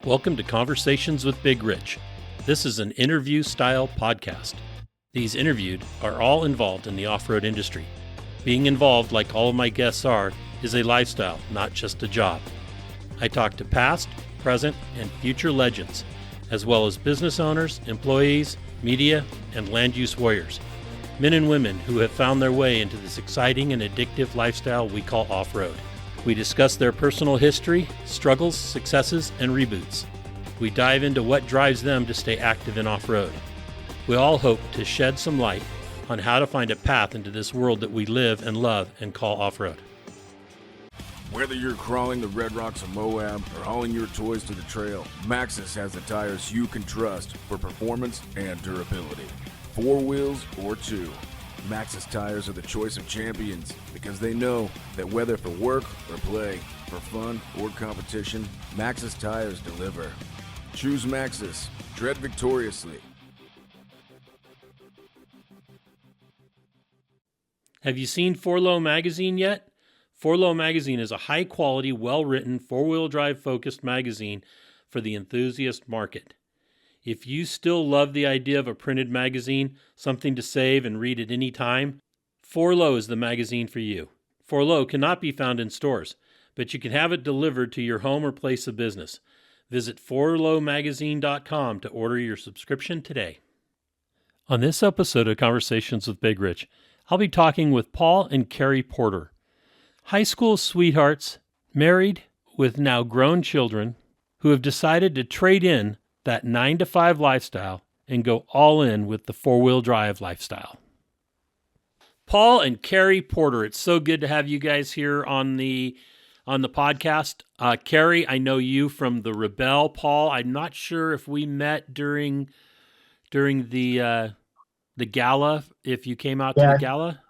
Welcome to Conversations with Big Rich. This is an interview-style podcast. These interviewed are all involved in the off-road industry. Being involved, like all of my guests are, is a lifestyle, not just a job. I talk to past, present, and future legends, as well as business owners, employees, media, and land use warriors. Men and women who have found their way into this exciting and addictive lifestyle we call off-road. We discuss their personal history, struggles, successes, and reboots. We dive into what drives them to stay active in off-road. We all hope to shed some light on how to find a path into this world that we live and love and call off-road. Whether you're crawling the Red Rocks of Moab or hauling your toys to the trail, Maxxis has the tires you can trust for performance and durability. 4 wheels or 2. Maxxis tires are the choice of champions because they know that whether for work or play, for fun or competition, Maxxis tires deliver. Choose Maxxis. Tread victoriously. Have you seen 4Low magazine yet? 4Low magazine is a high-quality, well-written, four-wheel drive-focused magazine for the enthusiast market. If you still love the idea of a printed magazine, something to save and read at any time, 4Low is the magazine for you. 4Low cannot be found in stores, but you can have it delivered to your home or place of business. Visit 4lowmagazine.com to order your subscription today. On this episode of Conversations with Big Rich, I'll be talking with Paul and Keri Porter, high school sweethearts, married with now grown children, who have decided to trade in that 9-to-5 lifestyle and go all in with the four-wheel drive lifestyle. Paul and Keri Porter, it's so good to have you guys here on the podcast. Keri, I know you from the Rebel. Paul, I'm not sure if we met during the gala, if you came out to the gala.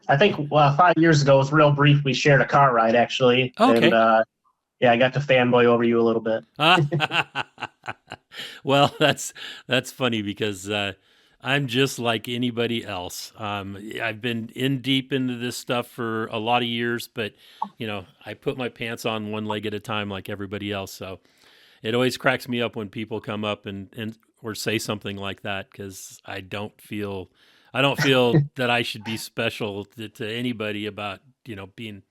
I think 5 years ago, it was real brief. We shared a car ride, actually. Okay. And, I got to fanboy over you a little bit. Well, that's funny because I'm just like anybody else. I've been deep into this stuff for a lot of years, but I put my pants on one leg at a time like everybody else. So it always cracks me up when people come up and or say something like that, because I don't feel that I should be special to anybody about being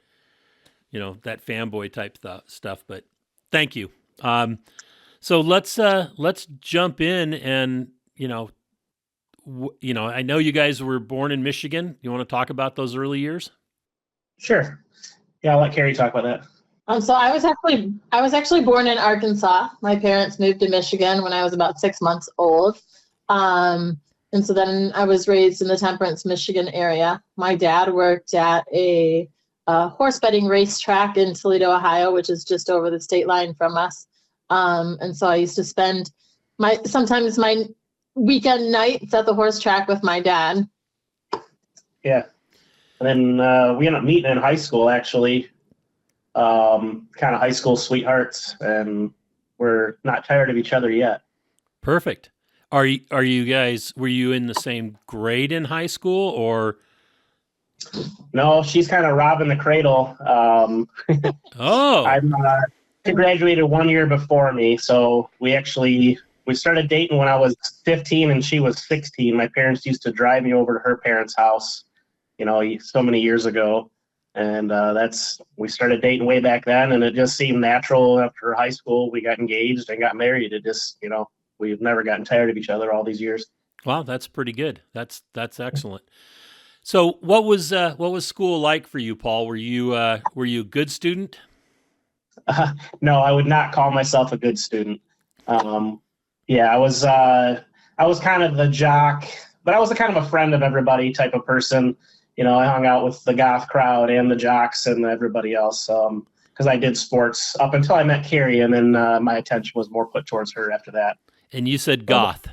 that fanboy type stuff. But thank you. So let's jump in and, I know you guys were born in Michigan. You want to talk about those early years? Sure. Yeah, I'll let Keri talk about that. So I was actually born in Arkansas. My parents moved to Michigan when I was about 6 months old. And so then I was raised in the Temperance, Michigan area. My dad worked at a horse betting racetrack in Toledo, Ohio, which is just over the state line from us. And so I used to spend sometimes my weekend nights at the horse track with my dad. Yeah. And then we ended up meeting in high school, actually, kind of high school sweethearts, and we're not tired of each other yet. Perfect. Are you guys, were you in the same grade in high school, or? No, she's kind of robbing the cradle. Oh. She graduated 1 year before me, so we started dating when I was 15 and she was 16. My parents used to drive me over to her parents' house, so many years ago, and we started dating way back then, and it just seemed natural. After high school, we got engaged and got married. It just, we've never gotten tired of each other all these years. Wow, that's pretty good. That's excellent. So, what was school like for you, Paul? Were you a good student? No, I would not call myself a good student. I was kind of the jock, but I was kind of a friend of everybody type of person. I hung out with the goth crowd and the jocks and everybody else because I did sports up until I met Keri, and then my attention was more put towards her after that. And you said goth.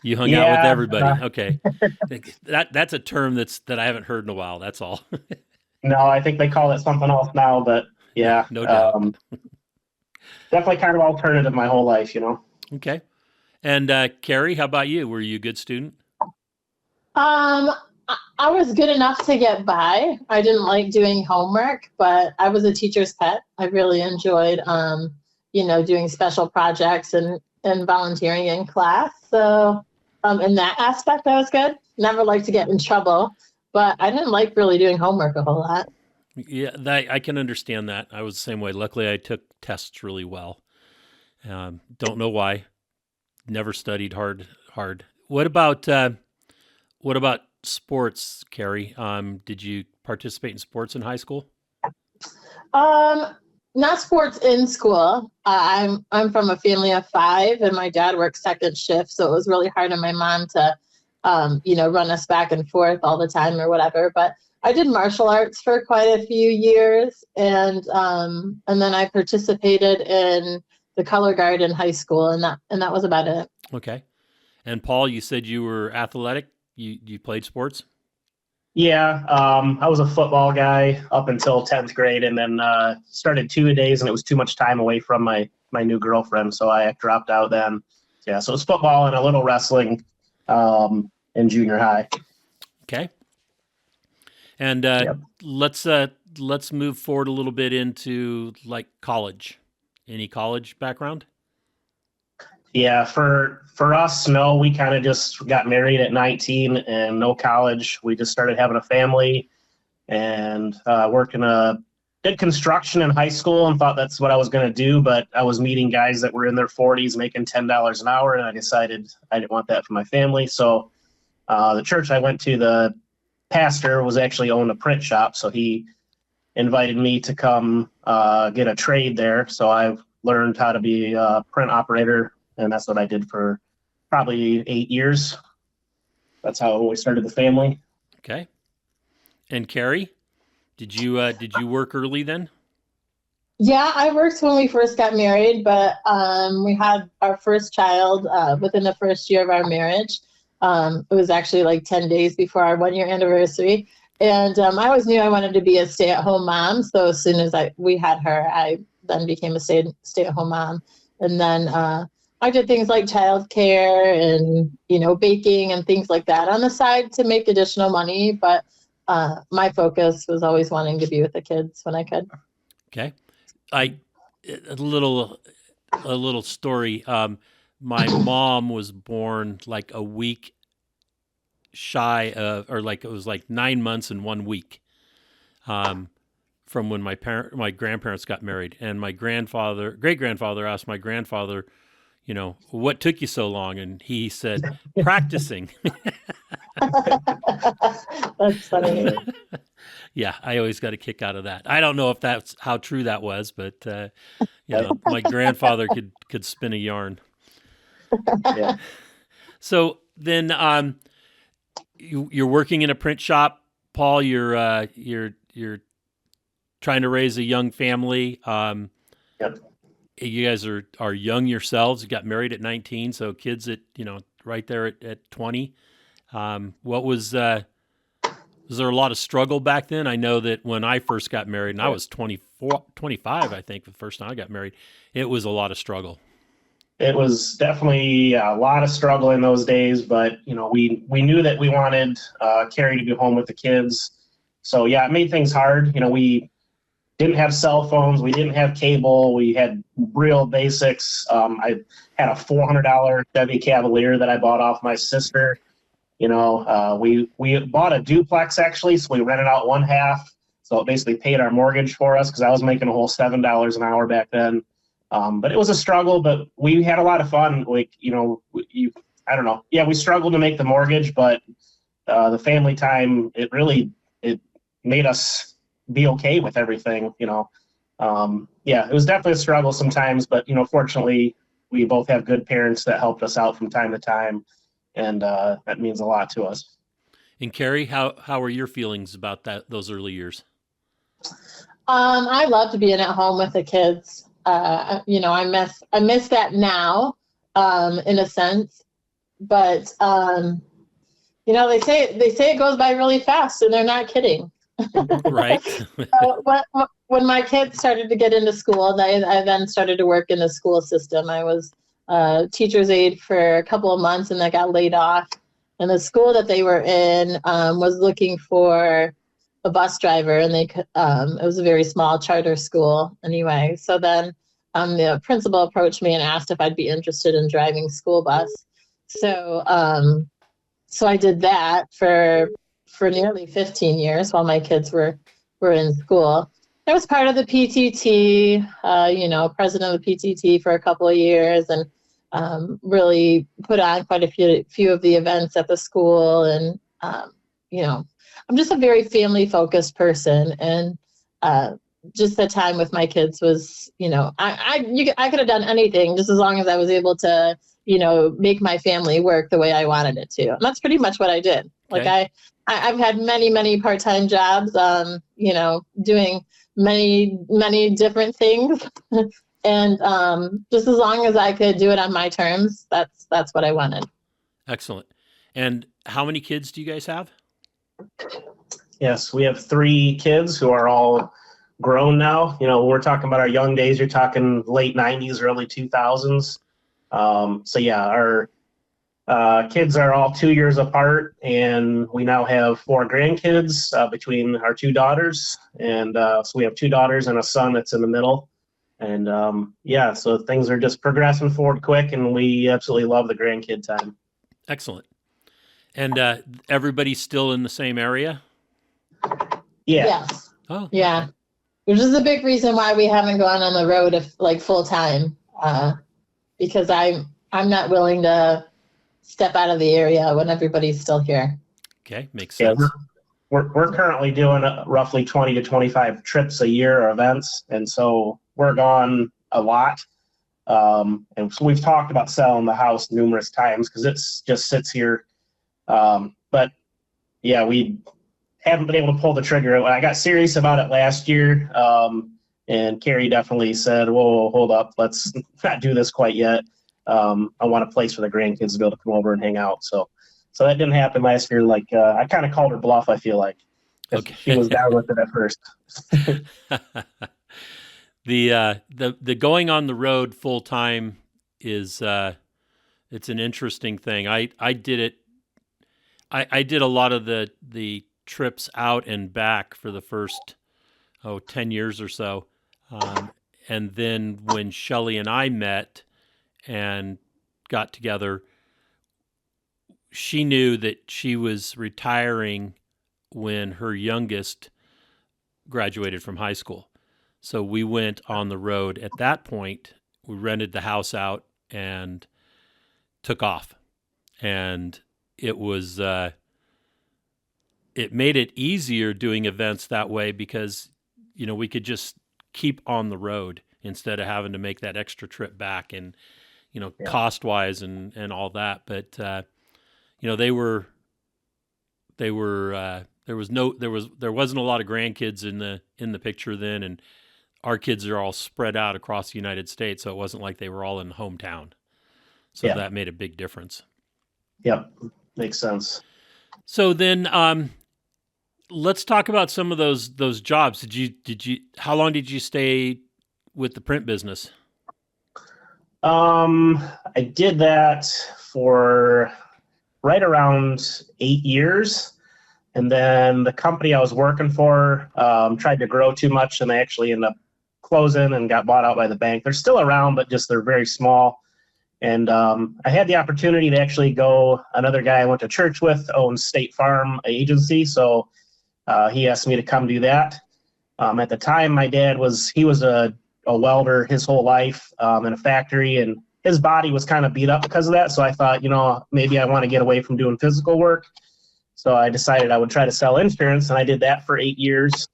You hung out with everybody. Okay. That's a term that I haven't heard in a while. That's all. No, I think they call it something else now, but yeah. No doubt. Definitely kind of alternative my whole life, Okay. And Keri, how about you? Were you a good student? I was good enough to get by. I didn't like doing homework, but I was a teacher's pet. I really enjoyed doing special projects and volunteering in class. So in that aspect, I was good. Never liked to get in trouble, but I didn't like really doing homework a whole lot. Yeah, I can understand that. I was the same way. Luckily, I took tests really well. Don't know why. Never studied hard. What about sports, Keri? Did you participate in sports in high school? Not sports in school. I'm from a family of 5, and my dad works second shift, so it was really hard on my mom to, run us back and forth all the time or whatever. But I did martial arts for quite a few years, and then I participated in the color guard in high school, and that was about it. Okay. And Paul, you said you were athletic. You played sports? Yeah, I was a football guy up until 10th grade, and then started 2-a-days, and it was too much time away from my new girlfriend, so I dropped out then. Yeah, so it was football and a little wrestling in junior high. Okay. And Yep. let's move forward a little bit into like college. Any college background? Yeah, for us, no, we kind of just got married at 19 and no college. We just started having a family and did construction in high school and thought that's what I was going to do. But I was meeting guys that were in their 40s making $10 an hour, and I decided I didn't want that for my family. So the church I went to, the pastor was actually owned a print shop, so he invited me to come get a trade there. So I've learned how to be a print operator, and that's what I did for probably 8 years. That's how we started the family. Okay. And Keri, did you work early then? Yeah, I worked when we first got married, but we had our first child within the first year of our marriage. It was actually like 10 days before our 1-year anniversary. And I always knew I wanted to be a stay-at-home mom. So as soon as we had her, I then became a stay-at-home mom. And then I did things like childcare and, baking and things like that on the side to make additional money. But my focus was always wanting to be with the kids when I could. Okay. A little story. My mom was born like a week shy of, or like it was like 9 months and 1 week from when my grandparents got married. And my great grandfather asked my grandfather, what took you so long? And he said, practicing. That's funny. Yeah, I always got a kick out of that. I don't know if that's how true that was, but my grandfather could spin a yarn. Yeah. So then, you're working in a print shop, Paul. You're trying to raise a young family. Yep. You guys are young yourselves. You got married at 19, so kids at right there at 20. What was there a lot of struggle back then? I know that when I first got married, and I was 25, I think, the first time I got married, it was a lot of struggle. It was definitely a lot of struggle in those days, but we knew that we wanted Keri to be home with the kids. So yeah, it made things hard. We didn't have cell phones, we didn't have cable, we had real basics. I had a $400 Chevy Cavalier that I bought off my sister. We bought a duplex actually, so we rented out one half. So it basically paid our mortgage for us because I was making a whole $7 an hour back then. But it was a struggle, but we had a lot of fun. I don't know. Yeah, we struggled to make the mortgage, but the family time, it made us be okay with everything, Yeah, it was definitely a struggle sometimes, but, fortunately, we both have good parents that helped us out from time to time, and that means a lot to us. And Keri, how are your feelings about those early years? I loved being at home with the kids. I miss that now, in a sense, but they say it goes by really fast, and they're not kidding. Right. When my kids started to get into school, I then started to work in the school system. I was a teacher's aide for a couple of months, and I got laid off. And the school that they were in was looking for a bus driver, and it was a very small charter school anyway. So then the principal approached me and asked if I'd be interested in driving school bus. So, so I did that for nearly 15 years while my kids were in school. I was part of the PTT, president of the PTT for a couple of years, and really put on quite a few of the events at the school. And, I'm just a very family-focused person. And just the time with my kids was, I could have done anything just as long as I was able to, make my family work the way I wanted it to. And that's pretty much what I did. Okay. Like I've had many part-time jobs, doing many different things. And just as long as I could do it on my terms, that's what I wanted. Excellent. And how many kids do you guys have? Yes, we have 3 kids who are all grown now. When we're talking about our young days, you're talking late 90s, early 2000s. So yeah, our kids are all 2 years apart, and we now have 4 grandkids between our 2 daughters. And so we have 2 daughters and a son that's in the middle. And so things are just progressing forward quick, and we absolutely love the grandkid time. Excellent. And everybody's still in the same area? Yeah. Yes. Oh, yeah. okay. Which is a big reason why we haven't gone on the road full time, because I'm not willing to step out of the area when everybody's still here. Okay, makes sense. Yeah, we're currently doing roughly 20 to 25 trips a year or events, and so we're gone a lot. And so we've talked about selling the house numerous times because it just sits here. But yeah, we haven't been able to pull the trigger. I got serious about it last year, and Keri definitely said, "Whoa, hold up, let's not do this quite yet. I want a place for the grandkids to be able to come over and hang out." So that didn't happen last year. Like I kind of called her bluff, I feel like. Okay. She was down with it at first. The going on the road full time is it's an interesting thing. I did it. I did a lot of the trips out and back for the first 10 years or so, and then when Shelley and I met and got together, she knew that she was retiring when her youngest graduated from high school. So we went on the road. At that point, we rented the house out and took off. And it was, it made it easier doing events that way because, we could just keep on the road instead of having to make that extra trip back and, cost wise and all that. But, there wasn't a lot of grandkids in the picture then. And our kids are all spread out across the United States. So it wasn't like they were all in hometown. So that made a big difference. Yep. Makes sense. So then, let's talk about some of those jobs. How long did you stay with the print business? I did that for right around 8 years. And then the company I was working for tried to grow too much, and they actually ended up closing and got bought out by the bank. They're still around, but just they're very small. And I had the opportunity to actually go, another guy I went to church with owns State Farm agency. So he asked me to come do that. At the time, my dad was a welder his whole life in a factory, and his body was kind of beat up because of that. So I thought, maybe I want to get away from doing physical work. So I decided I would try to sell insurance, and I did that for 8 years.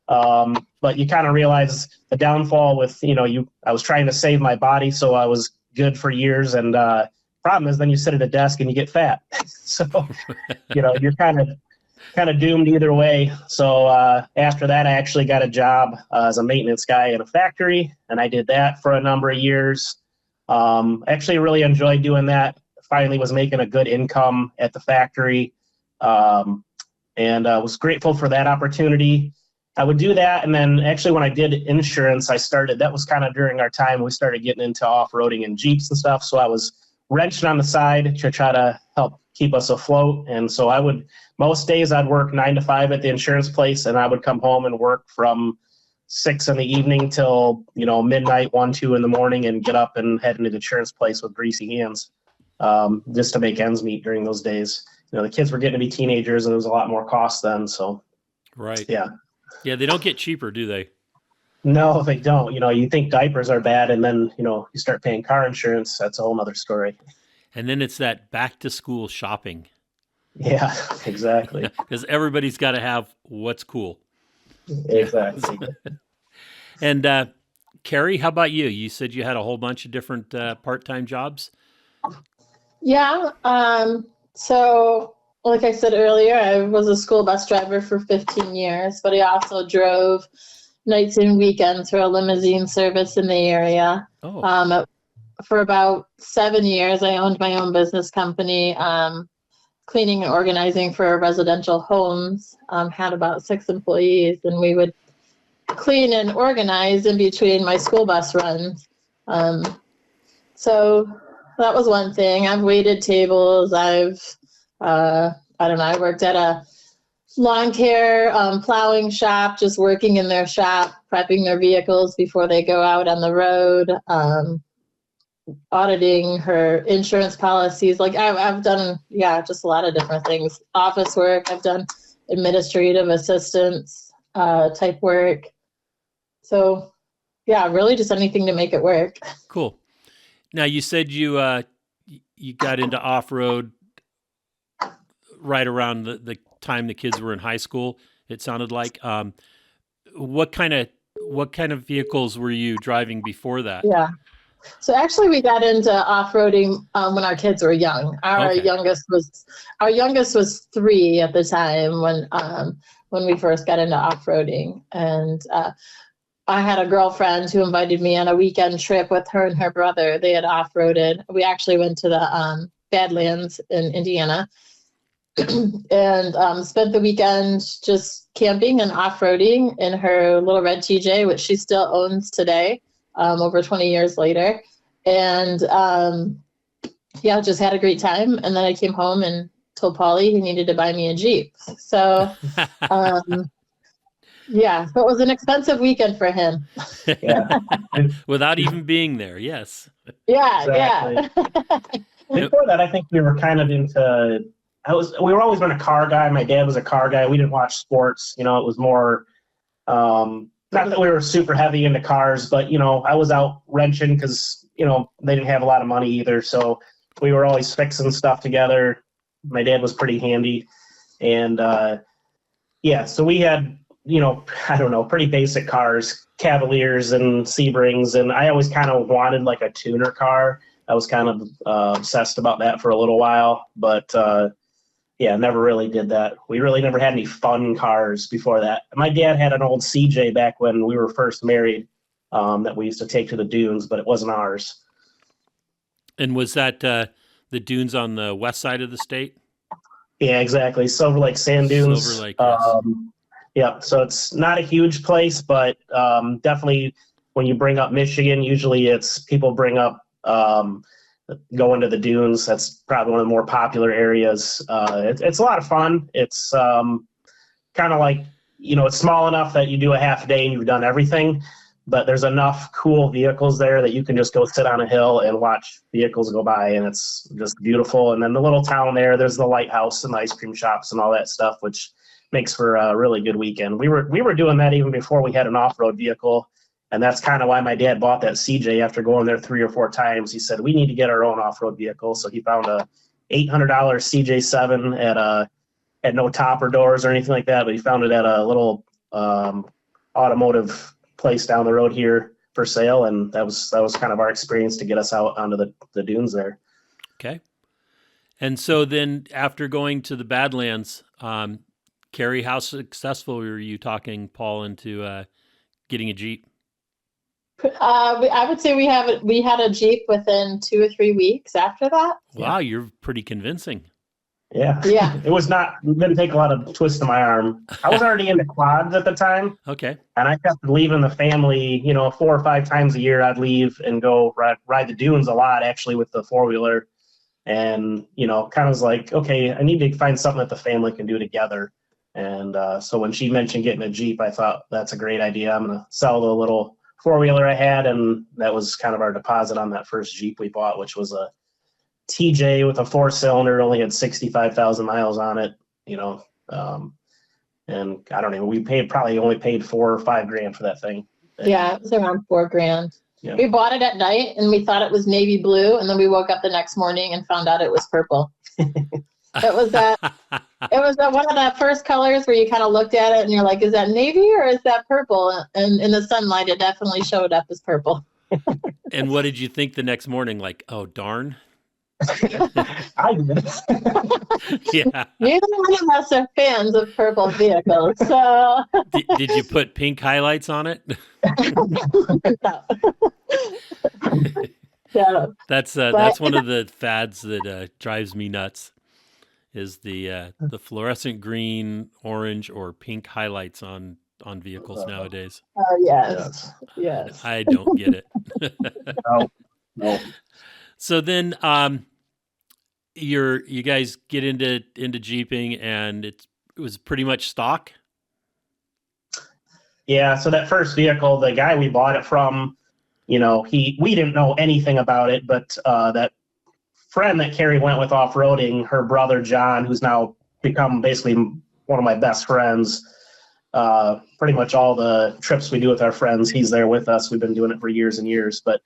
But you kind of realize the downfall with, I was trying to save my body, so I was good for years. And problem is then you sit at a desk and you get fat. So, you're kind of doomed either way. So after that, I actually got a job as a maintenance guy in a factory, and I did that for a number of years. Actually really enjoyed doing that. Finally was making a good income at the factory. And was grateful for that opportunity. I would do that. And then actually when I did insurance, that was kind of during our time, we started getting into off-roading and Jeeps and stuff. So I was wrenching on the side to try to help keep us afloat. And so most days I'd work 9 to 5 at the insurance place, and I would come home and work from 6 in the evening till, midnight, 1, 2 in the morning, and get up and head into the insurance place with greasy hands, just to make ends meet during those days. The kids were getting to be teenagers, and there was a lot more cost then. So, Right. yeah. Yeah, they don't get cheaper, do they? No, they don't. You think diapers are bad, and then, you start paying car insurance. That's a whole nother story. And then it's that back to school shopping. Yeah, exactly. Because everybody's got to have what's cool. Exactly. And Keri, how about you? You said you had a whole bunch of different part-time jobs. Yeah. So like I said earlier, I was a school bus driver for 15 years, but I also drove nights and weekends for a limousine service in the area. Oh. For about 7 years, I owned my own business company, cleaning and organizing for residential homes. Had about 6 employees, and we would clean and organize in between my school bus runs. So that was one thing. I've waited tables. I worked at a lawn care plowing shop, just working in their shop, prepping their vehicles before they go out on the road, auditing her insurance policies. Like I've done, just a lot of different things. Office work. I've done administrative assistance type work. So really just anything to make it work. Cool. Now you said you got into off-road right around the time the kids were in high school. It sounded like. What kind of vehicles were you driving before that? Yeah. So actually, we got into off-roading when our kids were young. Our youngest was 3 at the time when we first got into off-roading, and I had a girlfriend who invited me on a weekend trip with her and her brother. They had off-roaded. We actually went to the Badlands in Indiana and spent the weekend just camping and off-roading in her little red TJ, which she still owns today, over 20 years later. And just had a great time. And then I came home and told Paulie he needed to buy me a Jeep. So so it was an expensive weekend for him. Yeah. Without even being there, yes. Yeah, exactly. Before that, I think we were kind of into. We were always been a car guy. My dad was a car guy. We didn't watch sports. It was more. Not that we were super heavy into cars, but I was out wrenching because they didn't have a lot of money either. So we were always fixing stuff together. My dad was pretty handy, and so we had. Pretty basic cars, Cavaliers and Sebrings. And I always kind of wanted like a tuner car. I was kind of obsessed about that for a little while, but never really did that. We really never had any fun cars before that. My dad had an old CJ back when we were first married that we used to take to the dunes, but it wasn't ours. And was that the dunes on the west side of the state? Yeah, exactly. Silver Lake Sand Dunes. Silver Lake, yes. Yeah, so it's not a huge place, but definitely when you bring up Michigan, usually it's people bring up going to the dunes. That's probably one of the more popular areas. It's a lot of fun. It's kind of like, it's small enough that you do a half day and you've done everything, but there's enough cool vehicles there that you can just go sit on a hill and watch vehicles go by, and it's just beautiful. And then the little town there's the lighthouse and the ice cream shops and all that stuff, which makes for a really good weekend. We were doing that even before we had an off-road vehicle, and that's kind of why my dad bought that CJ after going there 3 or 4 times. He said, we need to get our own off-road vehicle. So he found a $800 CJ7 at no topper doors or anything like that, but he found it at a little automotive place down the road here for sale, and that was kind of our experience to get us out onto the dunes there. Okay. And so then after going to the Badlands, Keri, how successful were you talking Paul into getting a Jeep? I would say we had a Jeep within 2 or 3 weeks after that. Wow, you're pretty convincing. Yeah. It didn't take a lot of twists to my arm. I was already into quads at the time. Okay. And I kept leaving the family, 4 or 5 times a year. I'd leave and go ride the dunes a lot, actually, with the 4-wheeler. And, kind of was like, okay, I need to find something that the family can do together. And so when she mentioned getting a Jeep, I thought that's a great idea. I'm going to sell the little four-wheeler I had, and that was kind of our deposit on that first Jeep we bought, which was a TJ with a 4-cylinder, only had 65,000 miles on it, and I don't know, we only paid $4 or $5 grand for that thing. Yeah, it was around $4 grand. Yeah. We bought it at night and we thought it was navy blue, and then we woke up the next morning and found out it was purple. It was one of the first colors where you kind of looked at it and you're like, is that navy or is that purple? And in the sunlight, it definitely showed up as purple. And what did you think the next morning? Like, oh, darn. I did. Yeah. Neither one of us are fans of purple vehicles. So Did you put pink highlights on it? No. So, That's one of the fads that drives me nuts. Is the fluorescent green, orange, or pink highlights on vehicles nowadays? yes. I don't get it. No. So then, you guys get into Jeeping, and it was pretty much stock. Yeah. So that first vehicle, the guy we bought it from, we didn't know anything about it, but that friend that Keri went with off-roading, her brother John, who's now become basically one of my best friends. Pretty much all the trips we do with our friends, he's there with us. We've been doing it for years and years, but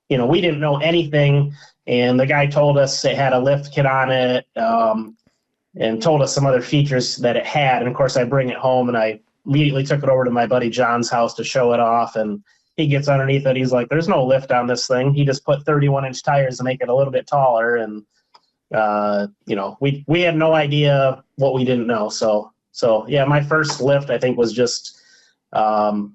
we didn't know anything. And the guy told us it had a lift kit on it, and told us some other features that it had. And of course I bring it home and I immediately took it over to my buddy John's house to show it off. And he gets underneath it. He's like, there's no lift on this thing. He just put 31-inch tires to make it a little bit taller. And, we had no idea what we didn't know. So yeah, my first lift, I think, was just,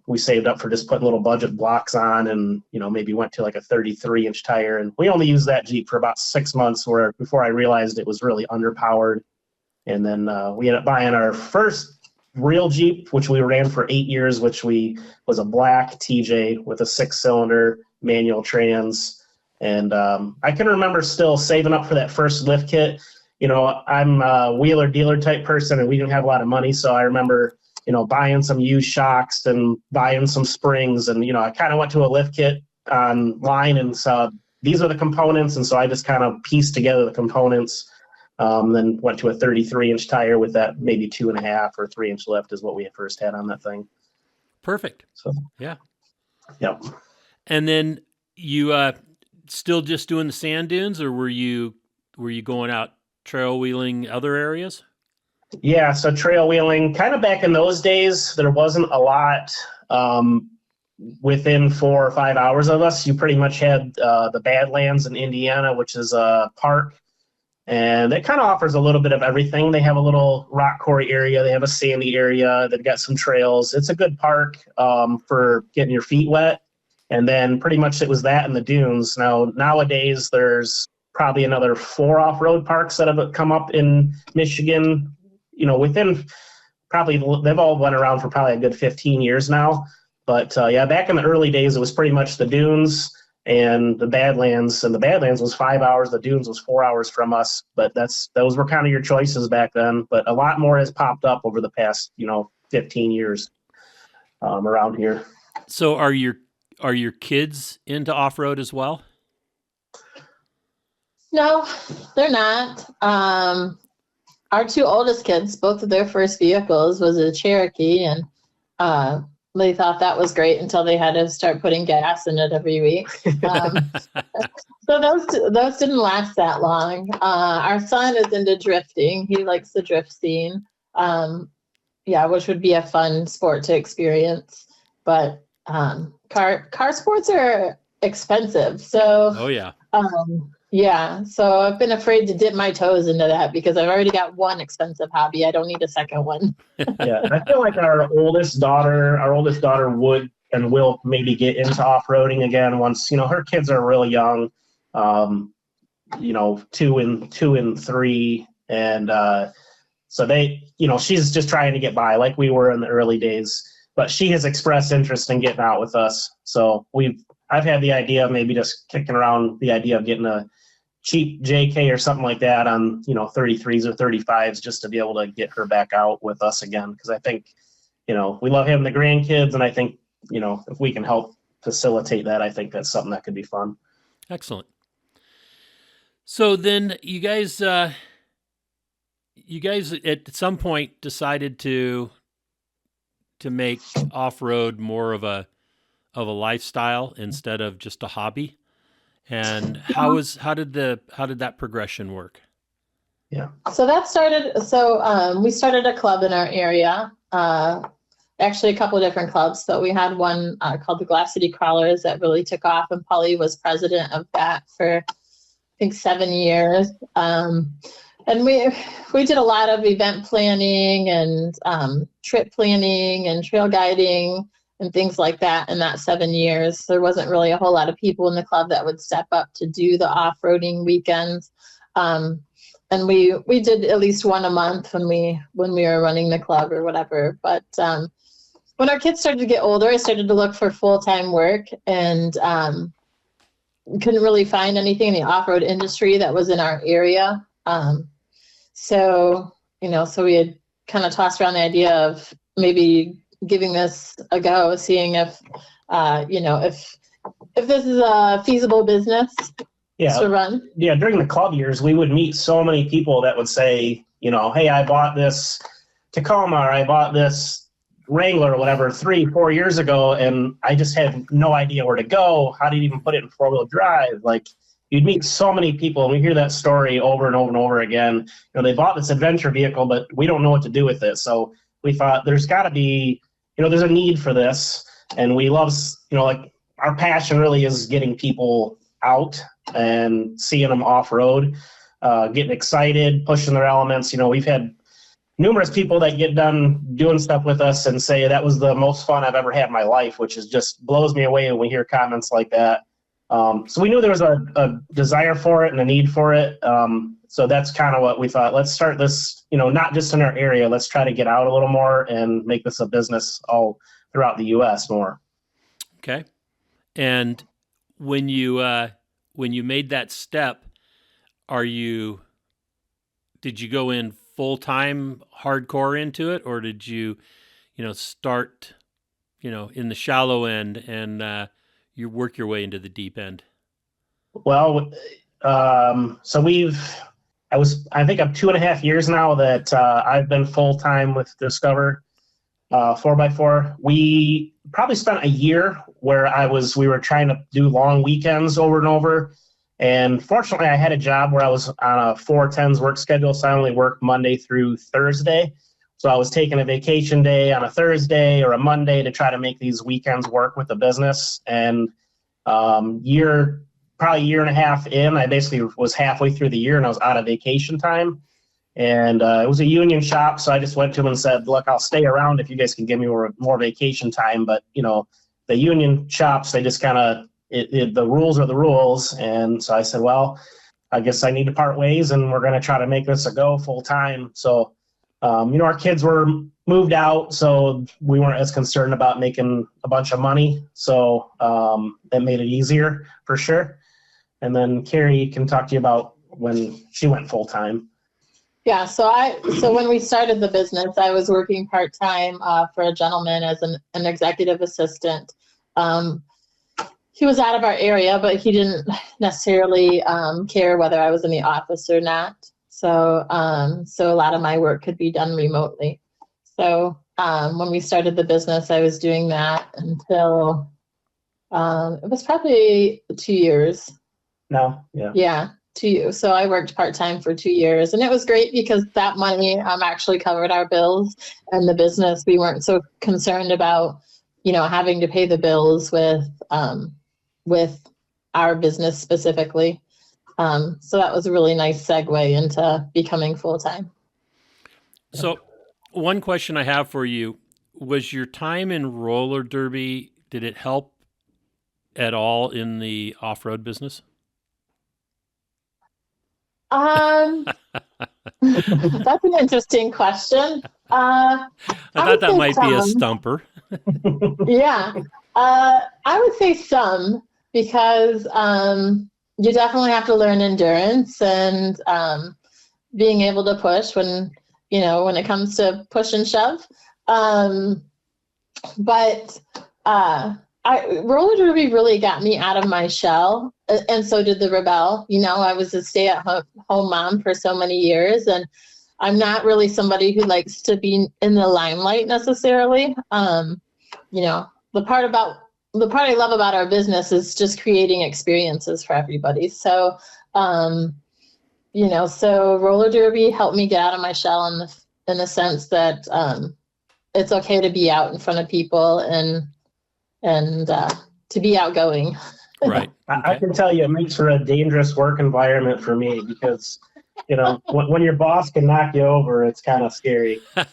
we saved up for just putting little budget blocks on and, maybe went to like a 33-inch tire. And we only used that Jeep for about 6 months before I realized it was really underpowered. And then we ended up buying our first real Jeep, which we ran for 8 years, was a black TJ with a 6-cylinder manual trans. And I can remember still saving up for that first lift kit. I'm a wheeler dealer type person, and we didn't have a lot of money. So I remember, buying some used shocks and buying some springs. And, I kind of went to a lift kit online and saw these are the components. And so I just kind of pieced together the components. Then went to a 33-inch tire with that maybe 2.5 or 3-inch lift is what we first had on that thing. Perfect. So yeah. Yep. And then you still just doing the sand dunes, or were you going out trail wheeling other areas? Yeah, so trail wheeling, kind of back in those days, there wasn't a lot within 4 or 5 hours of us. You pretty much had the Badlands in Indiana, which is a park. And it kind of offers a little bit of everything. They have a little rock quarry area. They have a sandy area. They've got some trails. It's a good park for getting your feet wet. And then pretty much it was that and the dunes. Nowadays, there's probably another 4 off-road parks that have come up in Michigan. Within probably, they've all been around for probably a good 15 years now. But yeah, back in the early days, it was pretty much the dunes and the Badlands, and the Badlands was 5 hours. The dunes was 4 hours from us, but those were kind of your choices back then. But a lot more has popped up over the past, 15 years around here. So are your kids into off-road as well? No, they're not. Our 2 oldest kids, both of their first vehicles was a Cherokee, and they thought that was great until they had to start putting gas in it every week. So those didn't last that long. Our son is into drifting. He likes the drift scene. Which would be a fun sport to experience. But car sports are expensive. So oh yeah. So I've been afraid to dip my toes into that because I've already got one expensive hobby. I don't need a second one. Yeah, I feel like our oldest daughter would and will maybe get into off-roading again once, her kids are really young, 2 and 3. And so they, she's just trying to get by like we were in the early days, but she has expressed interest in getting out with us. So I've had the idea of maybe just kicking around the idea of getting a cheap JK or something like that on, 33s or 35s just to be able to get her back out with us again. Because I think, we love having the grandkids, and I think, if we can help facilitate that, I think that's something that could be fun. Excellent. So then you guys at some point decided to make off-road more of a lifestyle instead of just a hobby. And how did that progression work? Yeah. So that started. So we started a club in our area. Actually, a couple of different clubs, but we had one called the Glass City Crawlers that really took off, and Polly was president of that for, I think, 7 years. And we did a lot of event planning and trip planning and trail guiding and things like that in that 7 years. There wasn't really a whole lot of people in the club that would step up to do the off-roading weekends. And we did at least one a month when we were running the club or whatever. But when our kids started to get older, I started to look for full-time work, and couldn't really find anything in the off-road industry that was in our area. So we had kind of tossed around the idea of maybe giving this a go, seeing if this is a feasible business to run. Yeah, during the club years, we would meet so many people that would say, hey, I bought this Tacoma, or I bought this Wrangler or whatever 3-4 years ago, and I just had no idea where to go. How do you even put it in four-wheel drive? Like, you'd meet so many people, and we hear that story over and over and over again. They bought this adventure vehicle, but we don't know what to do with it. So we thought there's got to be, there's a need for this. And we love, like, our passion really is getting people out and seeing them off-road, getting excited, pushing their elements. We've had numerous people that get done doing stuff with us and say that was the most fun I've ever had in my life, which is just blows me away when we hear comments like that. So we knew there was a desire for it and a need for it. So that's kind of what we thought. Let's start this, not just in our area. Let's try to get out a little more and make this a business all throughout the U.S. more. Okay. And when you made that step, did you go in full-time hardcore into it, or did you, start, in the shallow end and you work your way into the deep end? Well, so I think I'm 2.5 years now that I've been full-time with Discover 4x4. We probably spent a year where we were trying to do long weekends over and over. And fortunately, I had a job where I was on a 4-10s work schedule, so I only worked Monday through Thursday. So I was taking a vacation day on a Thursday or a Monday to try to make these weekends work with the business. And probably a year and a half in, I basically was halfway through the year and I was out of vacation time. And it was a union shop, so I just went to them and said, look, I'll stay around if you guys can give me more vacation time. But, the union shops, they just kind of, the rules are the rules. And so I said, well, I guess I need to part ways, and we're going to try to make this a go full time. So, our kids were moved out, so we weren't as concerned about making a bunch of money. So that made it easier for sure. And then Keri can talk to you about when she went full time. Yeah, so when we started the business, I was working part-time for a gentleman as an executive assistant. He was out of our area, but he didn't necessarily care whether I was in the office or not. So a lot of my work could be done remotely. So when we started the business, I was doing that until it was probably 2 years. No, yeah. Yeah. 2 years. So I worked part-time for 2 years, and it was great because that money actually covered our bills and the business. We weren't so concerned about, having to pay the bills with our business specifically. So that was a really nice segue into becoming full-time. So one question I have for you, was your time in roller derby, did it help at all in the off-road business? That's an interesting question. I thought that might be a stumper. Yeah. I would say some, because you definitely have to learn endurance and being able to push when it comes to push and shove. But roller derby really got me out of my shell, and so did the Rebelle. I was a stay-at-home mom for so many years, and I'm not really somebody who likes to be in the limelight necessarily. The part I love about our business is just creating experiences for everybody. So, so roller derby helped me get out of my shell in the sense that it's okay to be out in front of people and to be outgoing. Right. Okay. I can tell you, it makes for a dangerous work environment for me because, when your boss can knock you over, it's kind of scary. I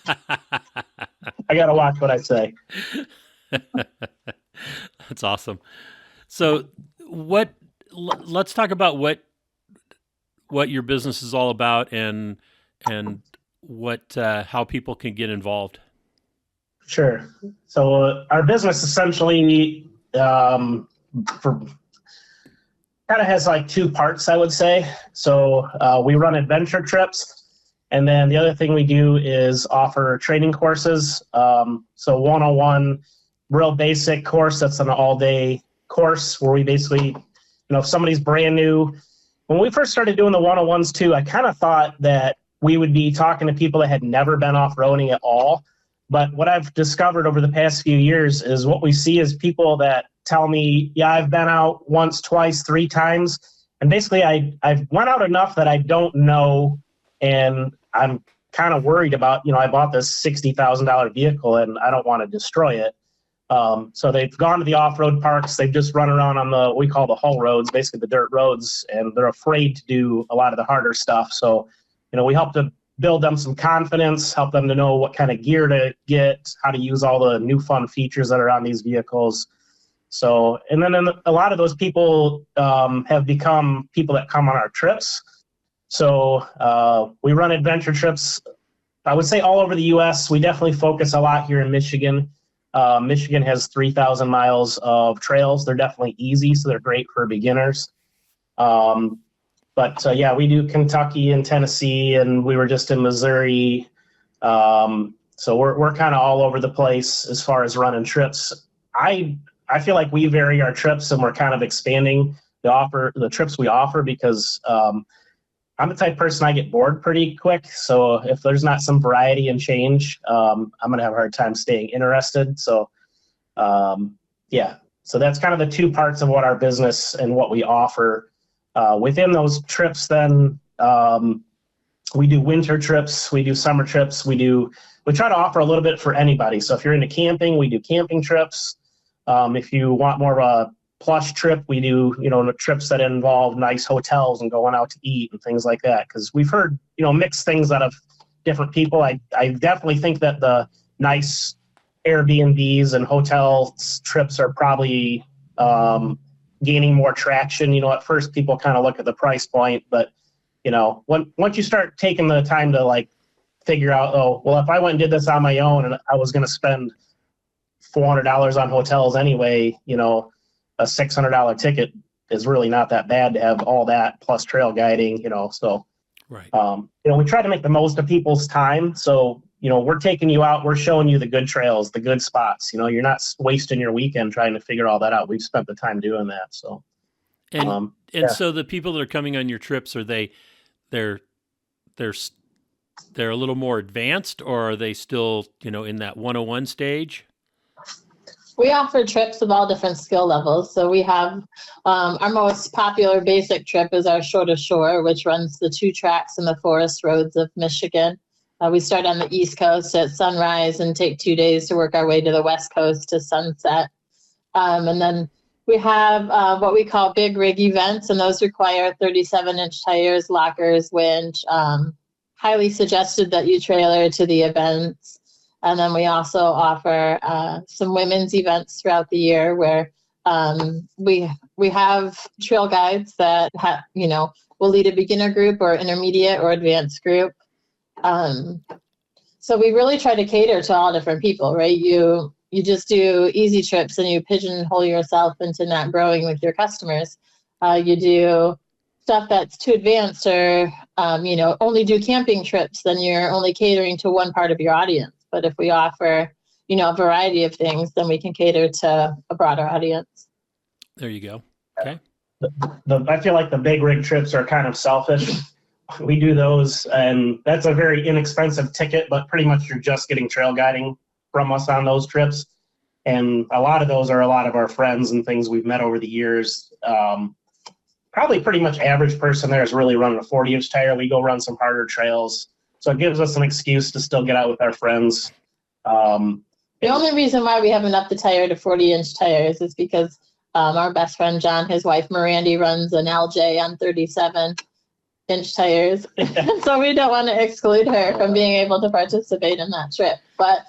got to watch what I say. That's awesome. So let's talk about what your business is all about and how people can get involved. Sure. So our business essentially kind of has like two parts, I would say. So we run adventure trips, and then the other thing we do is offer training courses. So 101, real basic course that's an all-day course where we basically, if somebody's brand new. When we first started doing the 101s too, I kind of thought that we would be talking to people that had never been off-roading at all. But what I've discovered over the past few years is what we see is people that tell me, yeah, I've been out once, twice, 3 times. And basically I've went out enough that I don't know. And I'm kind of worried about, I bought this $60,000 vehicle and I don't want to destroy it. So they've gone to the off-road parks. They've just run around on what we call the hull roads, basically the dirt roads, and they're afraid to do a lot of the harder stuff. So, we help to build them some confidence, help them to know what kind of gear to get, how to use all the new fun features that are on these vehicles. So, and then a lot of those people have become people that come on our trips. So we run adventure trips, I would say all over the U.S. We definitely focus a lot here in Michigan. Michigan has 3,000 miles of trails. They're definitely easy, so they're great for beginners. But yeah, we do Kentucky and Tennessee, and we were just in Missouri. So we're kind of all over the place as far as running trips. I feel like we vary our trips, and we're kind of expanding the trips we offer because I'm the type of person, I get bored pretty quick. So if there's not some variety and change, I'm going to have a hard time staying interested. So yeah, so that's kind of the two parts of what our business and what we offer. Within those trips, then we do winter trips, we do summer trips, we try to offer a little bit for anybody. So if you're into camping, we do camping trips. If you want more of a plush trip, we do, trips that involve nice hotels and going out to eat and things like that. Because we've heard, mixed things out of different people. I definitely think that the nice Airbnbs and hotel trips are probably gaining more traction. At first people kind of look at the price point, but once you start taking the time to figure out, oh, well, if I went and did this on my own and I was going to spend $400 on hotels anyway, a $600 ticket is really not that bad to have all that plus trail guiding, so right. We try to make the most of people's time. So, we're taking you out, we're showing you the good trails, the good spots, you're not wasting your weekend trying to figure all that out. We've spent the time doing that. So, and yeah. So the people that are coming on your trips, are they're a little more advanced, or are they still, in that 101 stage? We offer trips of all different skill levels. So we have our most popular basic trip is our Shore to Shore, which runs the 2 tracks in the forest roads of Michigan. We start on the East Coast at sunrise and take 2 days to work our way to the West Coast to sunset. And then we have what we call big rig events, and those require 37-inch tires, lockers, winch. Highly suggested that you trailer to the events. And then we also offer some women's events throughout the year where we have trail guides that will lead a beginner group or intermediate or advanced group. So we really try to cater to all different people, right? You just do easy trips and you pigeonhole yourself into not growing with your customers. You do stuff that's too advanced or, only do camping trips, then you're only catering to one part of your audience. But if we offer, a variety of things, then we can cater to a broader audience. There you go. Okay. I feel like the big rig trips are kind of selfish. We do those, and that's a very inexpensive ticket, but pretty much you're just getting trail guiding from us on those trips. And a lot of those are a lot of our friends and things we've met over the years. Probably pretty much average person there is really running a 40-inch tire. We go run some harder trails. So it gives us an excuse to still get out with our friends. The only reason why we haven't upped the tire to 40-inch tires is because our best friend John, his wife Mirandy, runs an LJ on 37-inch tires. So we don't want to exclude her from being able to participate in that trip. But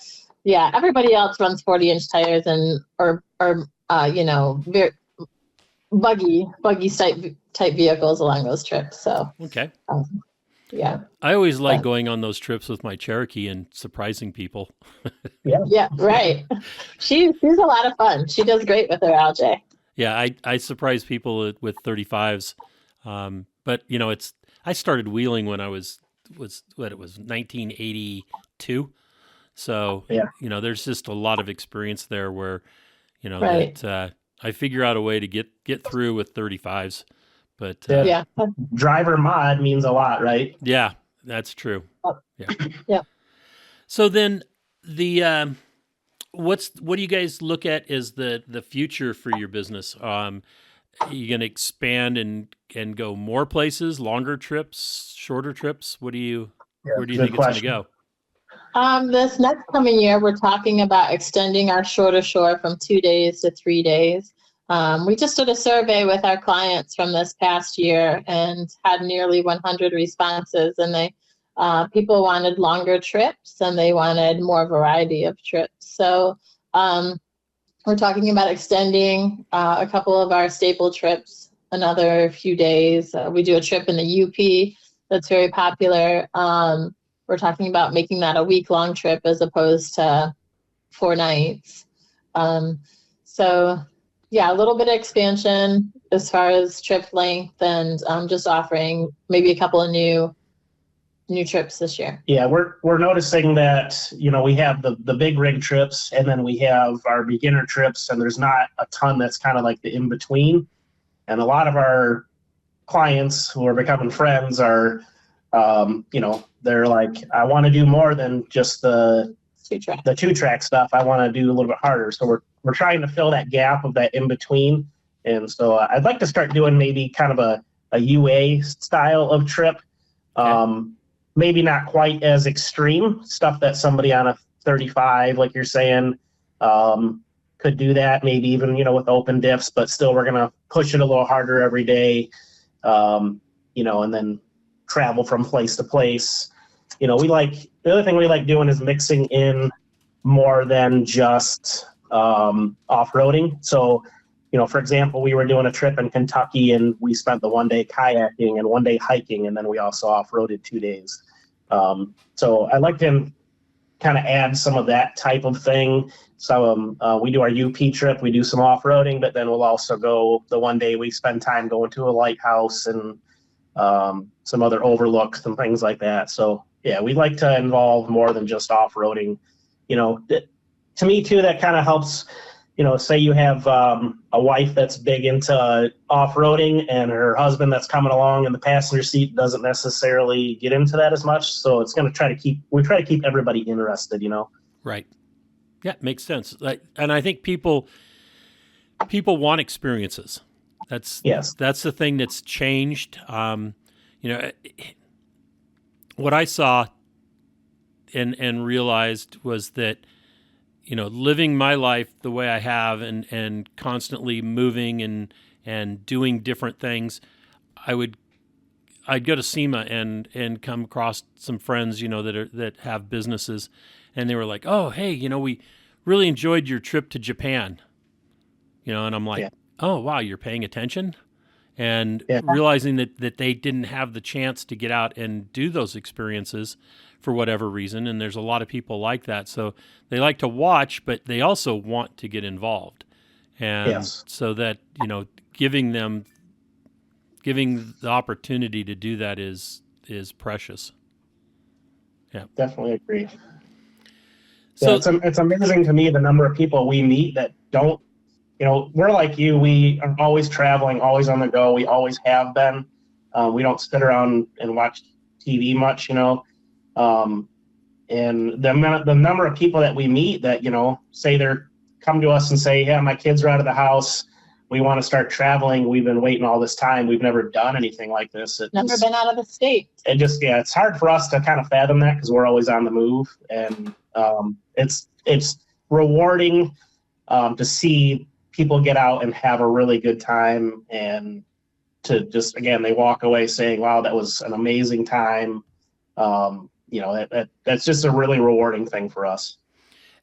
yeah, everybody else runs 40-inch tires and or very buggy type vehicles along those trips. So okay. Yeah. I always like going on those trips with my Cherokee and surprising people. Yeah, right. She's a lot of fun. She does great with her LJ. Yeah, I surprise people with 35s. But I started wheeling when I was 1982. So, there's just a lot of experience there where, right. that I figure out a way to get through with 35s. But yeah. Driver mod means a lot, right? Yeah, that's true. Yeah. Yeah. So then what do you guys look at as the future for your business? Are you going to expand and go more places, longer trips, shorter trips? Where do you think it's going to go? This next coming year, we're talking about extending our shorter shore from 2 days to 3 days. We just did a survey with our clients from this past year and had nearly 100 responses, and people wanted longer trips and they wanted more variety of trips. So we're talking about extending a couple of our staple trips another few days. We do a trip in the UP that's very popular. We're talking about making that a week-long trip as opposed to 4 nights. Yeah, a little bit of expansion as far as trip length and just offering maybe a couple of new trips this year. Yeah, we're noticing that, we have the big rig trips and then we have our beginner trips, and there's not a ton that's kind of like the in-between. And a lot of our clients who are becoming friends are, they're like, I want to do more than just the two-track stuff. I want to do a little bit harder. So we're trying to fill that gap of that in between. And so I'd like to start doing maybe kind of a UA style of trip. Okay. Maybe not quite as extreme stuff that somebody on a 35, like you're saying, could do that. Maybe even, with open diffs, but still we're going to push it a little harder every day. And then travel from place to place. The other thing we like doing is mixing in more than just off-roading. So, for example, we were doing a trip in Kentucky and we spent the 1 day kayaking and 1 day hiking, and then we also off-roaded 2 days. So I like to kind of add some of that type of thing. So we do our UP trip, we do some off-roading, but then we'll also go the 1 day we spend time going to a lighthouse and some other overlooks and things like that. So yeah, we like to involve more than just off-roading. To me too, that kind of helps. Say you have a wife that's big into off-roading and her husband that's coming along in the passenger seat doesn't necessarily get into that as much. So it's going to try to keep everybody interested. Right. Yeah, makes sense. And I think people want experiences. That's the thing that's changed. What I saw and realized was that, living my life the way I have and constantly moving and doing different things, I'd go to SEMA and come across some friends, that have businesses, and they were like, oh, hey, we really enjoyed your trip to Japan, and I'm like, oh, wow, you're paying attention? And realizing that they didn't have the chance to get out and do those experiences for whatever reason. And there's a lot of people like that. So they like to watch, but they also want to get involved. And so that, giving them Giving the opportunity to do that is precious. Yeah. Definitely agree. So Yeah, it's amazing to me the number of people we meet that don't, we're like you. We are always traveling, always on the go. We always have been. We don't sit around and watch TV much, and the number of people that we meet that, say they're come to us and say, yeah, my kids are out of the house. We want to start traveling. We've been waiting all this time. We've never done anything like this. Never been out of the state. It's hard for us to kind of fathom that because we're always on the move. And it's rewarding to see people get out and have a really good time, and to just, again, they walk away saying, wow, that was an amazing time. That's just a really rewarding thing for us.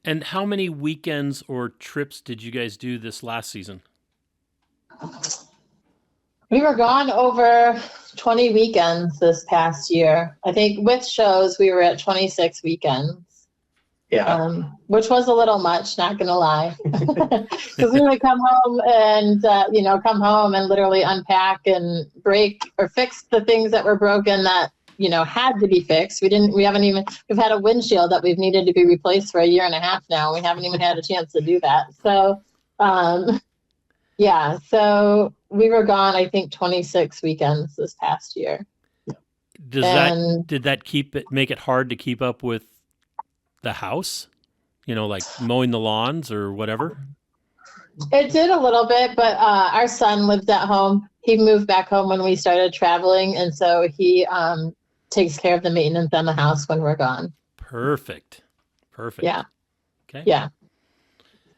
And how many weekends or trips did you guys do this last season? We were gone over 20 weekends this past year. I think with shows, we were at 26 weekends. Yeah. Which was a little much, not going to lie. Because we would come home and literally unpack and break or fix the things that were broken that, had to be fixed. We've had a windshield that we've needed to be replaced for 1.5 years now. We haven't even had a chance to do that. So, so we were gone, I think, 26 weekends this past year. Did that make it hard to keep up with the house? Like mowing the lawns or whatever? It did a little bit, but our son lives at home. He moved back home when we started traveling, and so he takes care of the maintenance on the house when we're gone. Perfect. Yeah. Okay. Yeah.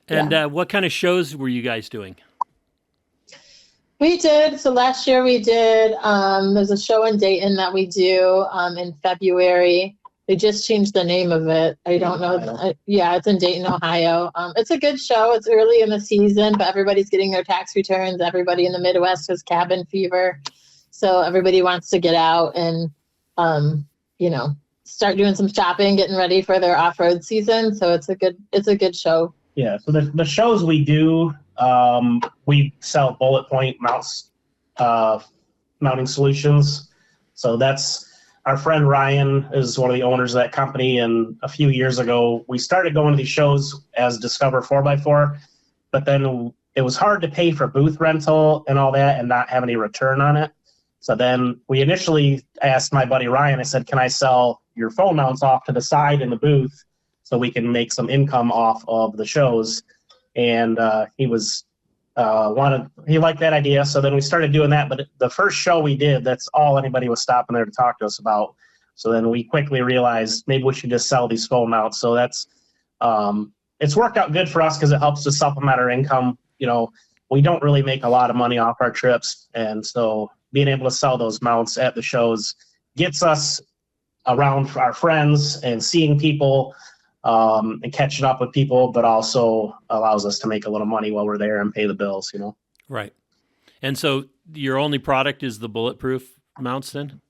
And what kind of shows were you guys doing? We did. So last year we did, there's a show in Dayton that we do in February. They just changed the name of it. I don't know. It's in Dayton, Ohio. It's a good show. It's early in the season, but everybody's getting their tax returns. Everybody in the Midwest has cabin fever. So everybody wants to get out and, start doing some shopping, getting ready for their off-road season. So it's a good show. Yeah. So the shows we do, we sell bullet point mounts, mounting solutions. So that's our friend Ryan is one of the owners of that company. And a few years ago, we started going to these shows as Discover 4x4, but then it was hard to pay for booth rental and all that and not have any return on it. So then we initially asked my buddy Ryan, I said, can I sell your phone mounts off to the side in the booth so we can make some income off of the shows? And he was he liked that idea. So then we started doing that. But the first show we did, that's all anybody was stopping there to talk to us about. So then we quickly realized maybe we should just sell these phone mounts. So that's it's worked out good for us because it helps to supplement our income. We don't really make a lot of money off our trips, and so being able to sell those mounts at the shows gets us around our friends and seeing people and catching up with people, but also allows us to make a little money while we're there and pay the bills, Right. And so your only product is the bulletproof mounts then?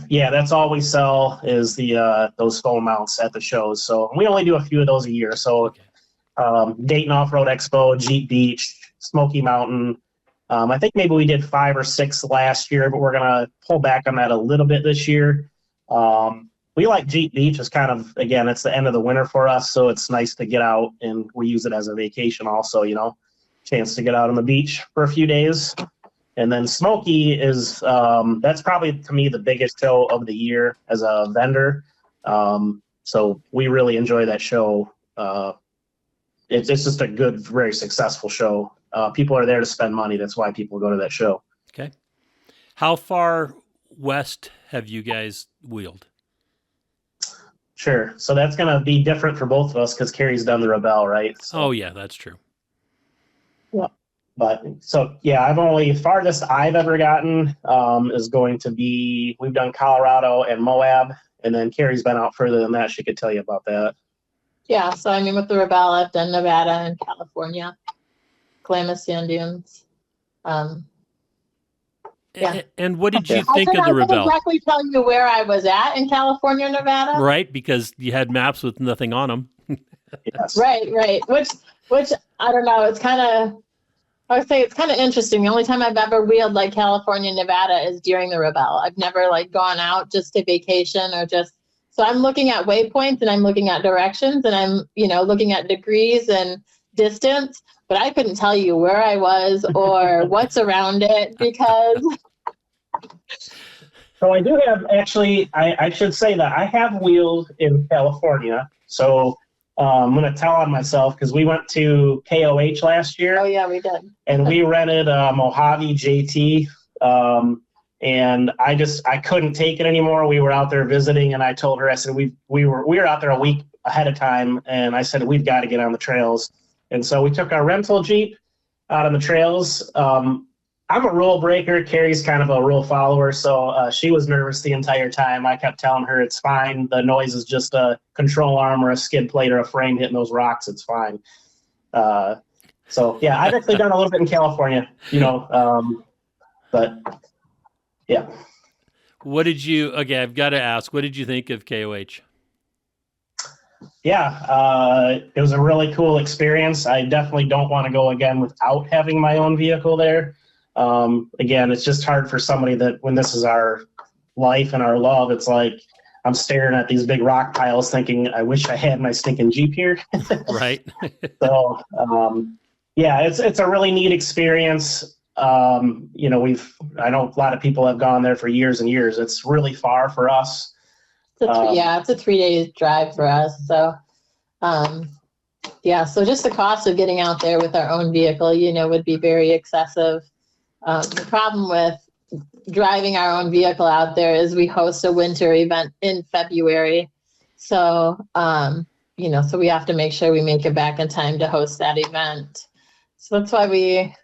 Yeah, that's all we sell is the those phone mounts at the shows. So we only do a few of those a year. So Dayton Off-Road Expo, Jeep Beach, Smoky Mountain. I think maybe we did 5 or 6 last year, but we're going to pull back on that a little bit this year. We like Jeep Beach. It's kind of, again, it's the end of the winter for us, so it's nice to get out, and we use it as a vacation also, chance to get out on the beach for a few days. And then Smoky is, that's probably, to me, the biggest show of the year as a vendor. So we really enjoy that show. It's just a good, very successful show. People are there to spend money. That's why people go to that show. Okay. How far west have you guys wheeled? Sure. So that's going to be different for both of us because Keri's done the Rebelle, right? So, oh, yeah, that's true. Yeah. But so, yeah, farthest I've ever gotten is going to be, we've done Colorado and Moab, and then Keri's been out further than that. She could tell you about that. Yeah. So, with the Rebelle, I've done Nevada and California, Klamath Sand Dunes. Yeah. And what did you think of the Rebelle? I can't exactly tell you where I was at in California, Nevada. Right, because you had maps with nothing on them. Yes. Right. Which I don't know. It's kind of, I would say it's kind of interesting. The only time I've ever wheeled like California, Nevada is during the Rebel. I've never like gone out just to vacation or just, so I'm looking at waypoints and I'm looking at directions and I'm, looking at degrees and distance, but I couldn't tell you where I was or what's around it because. So I do have, actually, I should say that I have wheeled in California. So I'm going to tell on myself because we went to KOH last year. Oh, yeah, we did. And we rented a Mojave JT. And I couldn't take it anymore. We were out there visiting, and I told her, I said, we were out there a week ahead of time, and I said, we've got to get on the trails. And so we took our rental Jeep out on the trails. I'm a rule breaker. Keri's kind of a rule follower, so she was nervous the entire time. I kept telling her it's fine. The noise is just a control arm or a skid plate or a frame hitting those rocks. It's fine. So, yeah, I've actually done a little bit in California, but, yeah. I've got to ask, what did you think of KOH? Yeah, it was a really cool experience. I definitely don't want to go again without having my own vehicle there. Again, it's just hard for somebody that when this is our life and our love, it's like I'm staring at these big rock piles thinking, I wish I had my stinking Jeep here. Right. So, yeah, it's a really neat experience. I know a lot of people have gone there for years and years. It's really far for us. It's a 3-day drive for us. So, so just the cost of getting out there with our own vehicle, would be very excessive. The problem with driving our own vehicle out there is we host a winter event in February. So, so we have to make sure we make it back in time to host that event. So that's why we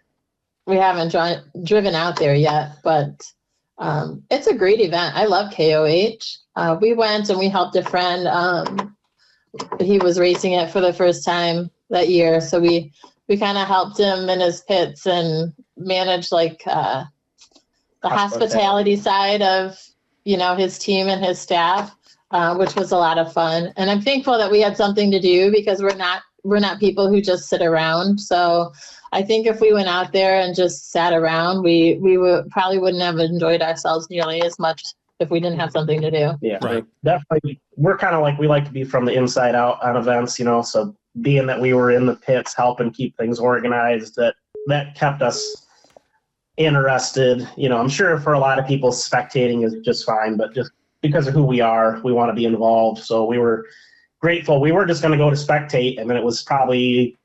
haven't driven out there yet, but it's a great event. I love KOH. We went and we helped a friend. He was racing it for the first time that year. So we kind of helped him in his pits and managed like the hospitality side of, his team and his staff, which was a lot of fun. And I'm thankful that we had something to do because we're not people who just sit around. So I think if we went out there and just sat around, we probably wouldn't have enjoyed ourselves nearly as much if we didn't have something to do. Yeah, right. Definitely. We're kind of like, we like to be from the inside out on events, so being that we were in the pits helping keep things organized, that kept us interested. I'm sure for a lot of people spectating is just fine, but just because of who we are, we want to be involved. So we were grateful. We were just going to go to spectate, and then it was probably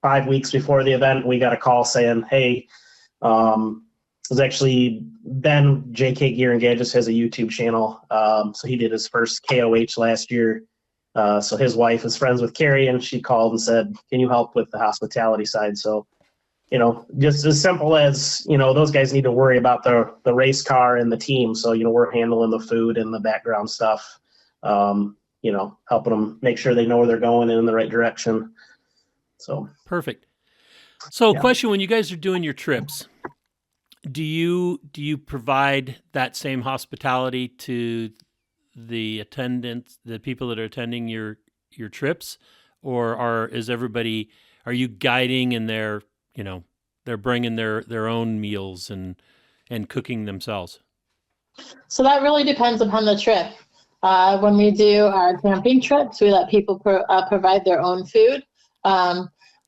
5 weeks before the event, we got a call saying, hey, it was actually Ben, JK Gear and Gadgets, has a YouTube channel. So he did his first KOH last year. So his wife is friends with Keri, and she called and said, can you help with the hospitality side? So, just as simple as, those guys need to worry about the race car and the team. So, we're handling the food and the background stuff, helping them make sure they know where they're going and in the right direction. So perfect. So question, when you guys are doing your trips, do you provide that same hospitality to the attendants, the people that are attending your trips, or are you guiding and they're bringing their own meals and cooking themselves? So that really depends upon the trip. When we do our camping trips, we let people provide their own food.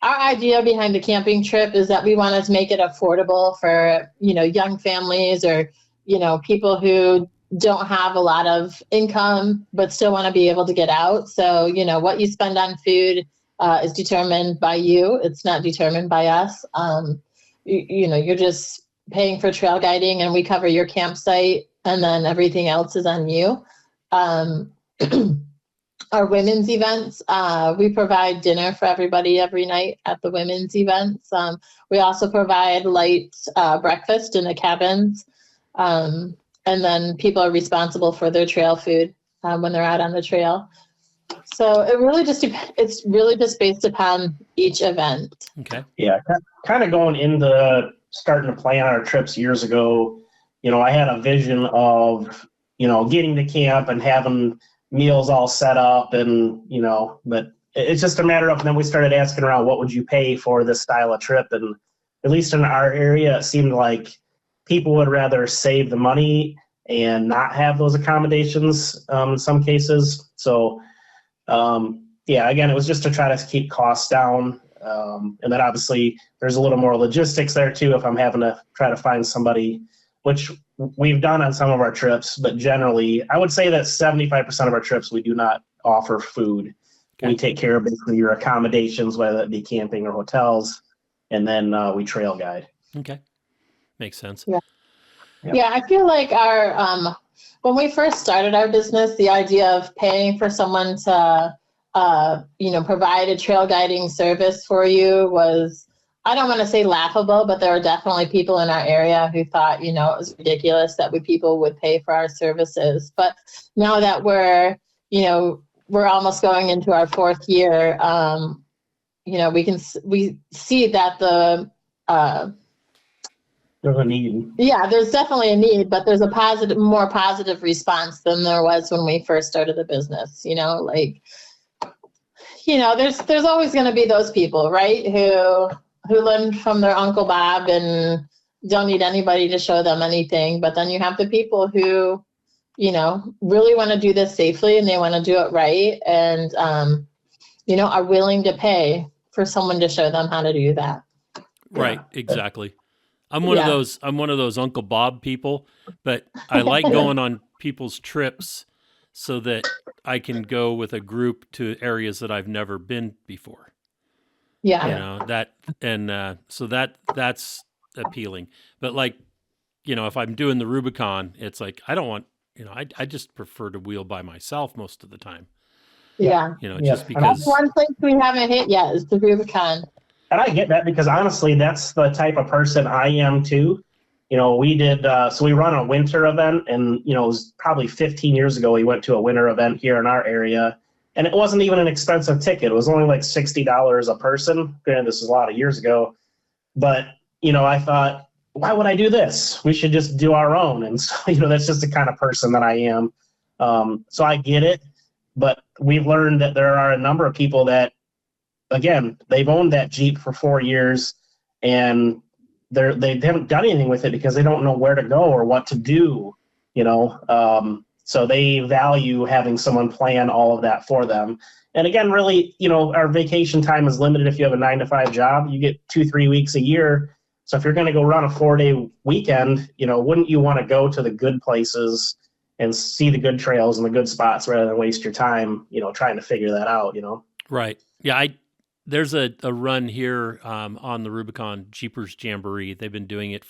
Our idea behind the camping trip is that we wanted to make it affordable for, young families or, people who don't have a lot of income, but still want to be able to get out. So, what you spend on food is determined by you. It's not determined by us. You're just paying for trail guiding, and we cover your campsite, and then everything else is on you. Our women's events, we provide dinner for everybody every night at the women's events. We also provide light breakfast in the cabins. And then people are responsible for their trail food when they're out on the trail. So it really it's really just based upon each event. Okay. Yeah, kind of going into starting to plan our trips years ago, I had a vision of, getting to camp and having meals all set up and, but it's just a matter of, then we started asking around, what would you pay for this style of trip? And at least in our area, it seemed like people would rather save the money and not have those accommodations in some cases. So, yeah, again, it was just to try to keep costs down. And then obviously there's a little more logistics there too if I'm having to try to find somebody, which we've done on some of our trips, but generally I would say that 75% of our trips we do not offer food. Okay. We take care of basically your accommodations, whether it be camping or hotels, and then we trail guide. Okay. Makes sense. Yeah. Yeah, I feel like our when we first started our business, the idea of paying for someone to provide a trail guiding service for you was, I don't want to say laughable, but there were definitely people in our area who thought, it was ridiculous that people would pay for our services. But now that we're almost going into our fourth year, we see that there's a need. Yeah, there's definitely a need, but there's a more positive response than there was when we first started the business. There's always going to be those people, right, who learned from their Uncle Bob and don't need anybody to show them anything. But then you have the people who, really want to do this safely and they want to do it right, and are willing to pay for someone to show them how to do that. Right, exactly. I'm one of those Uncle Bob people, but I like going on people's trips so that I can go with a group to areas that I've never been before. Yeah. So that's appealing. But if I'm doing the Rubicon, it's like, I don't want, I just prefer to wheel by myself most of the time. Yeah. Just because. That's one place we haven't hit yet is the Rubicon. And I get that because honestly, that's the type of person I am too. We did, so we run a winter event, and, it was probably 15 years ago, we went to a winter event here in our area, and it wasn't even an expensive ticket. It was only like $60 a person. Granted, this was a lot of years ago, but, I thought, why would I do this? We should just do our own. And so, that's just the kind of person that I am. So I get it, but we've learned that there are a number of people that, again, they've owned that Jeep for 4 years, and they haven't done anything with it because they don't know where to go or what to do, so they value having someone plan all of that for them. And again, really, our vacation time is limited. If you have a 9-to-5 job, you get 2-3 weeks a year. So if you're going to go run a 4-day weekend, wouldn't you want to go to the good places and see the good trails and the good spots rather than waste your time, trying to figure that out, Right. Yeah. There's a run here on the Rubicon, Jeepers Jamboree. They've been doing it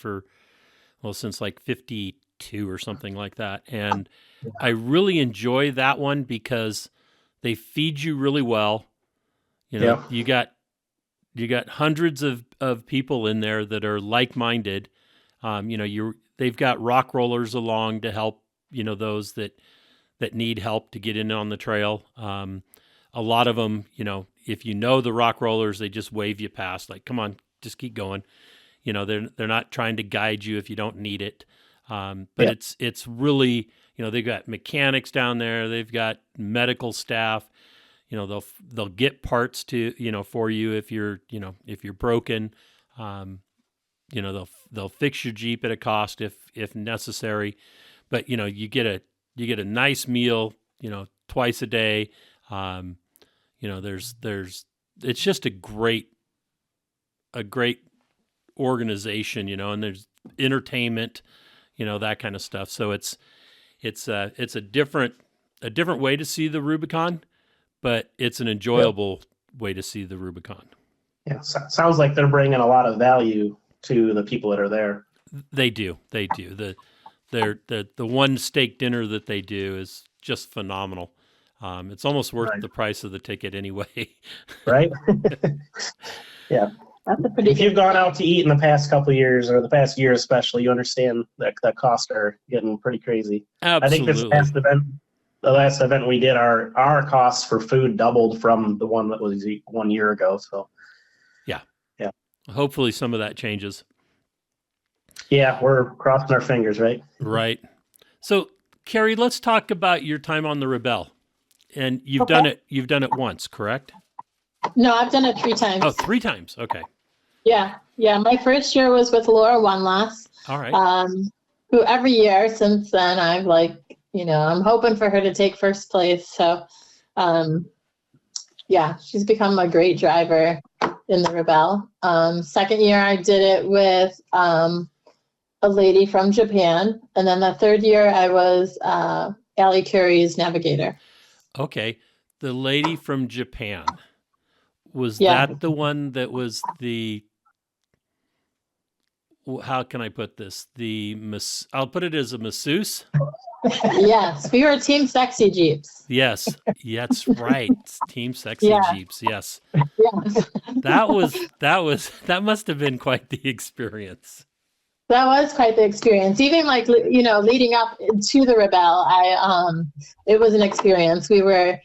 since like 52 or something like that. And I really enjoy that one because they feed you really well. You got hundreds of people in there that are like-minded. They've got rock rollers along to help, those that need help to get in on the trail. A lot of them, if the rock rollers, they just wave you past, like, come on, just keep going. They're not trying to guide you if you don't need it. But it's really, they've got mechanics down there. They've got medical staff. They'll get parts to, for you if you're broken. They'll fix your Jeep at a cost if necessary. But, you get a nice meal, twice a day. It's just a great organization, and there's entertainment, that kind of stuff. So it's a different way to see the Rubicon, but it's an enjoyable way to see the Rubicon. Yeah. Sounds like they're bringing a lot of value to the people that are there. They do. The one steak dinner that they do is just phenomenal. It's almost worth the price of the ticket anyway. Right? Yeah. If you've gone out to eat in the past couple of years, or the past year especially, you understand that the costs are getting pretty crazy. Absolutely. I think the last event we did, our costs for food doubled from the one that was 1 year ago. So, yeah. Hopefully some of that changes. Yeah, we're crossing our fingers, right? Right. So, Keri, let's talk about your time on the Rebelle. And you've done it once, correct? No, I've done it 3 times. Oh, 3 times. Okay. Yeah. Yeah. My first year was with Laura One-Loss, All right. who every year since then I've I'm hoping for her to take first place. So, um, yeah, she's become a great driver in the Rebelle. Second year I did it with a lady from Japan. And then the third year I was Allie Curry's navigator. Okay. The lady from Japan. Was Yeah. that the one that was how can I put this? I'll put it as a masseuse. Yes, we were Team Sexy Jeeps. Yes, that's right. Team Sexy Yeah. Jeeps. Yes, Yeah. that must have been quite the experience. That was quite the experience. Even leading up to the Rebelle, it was an experience. We were,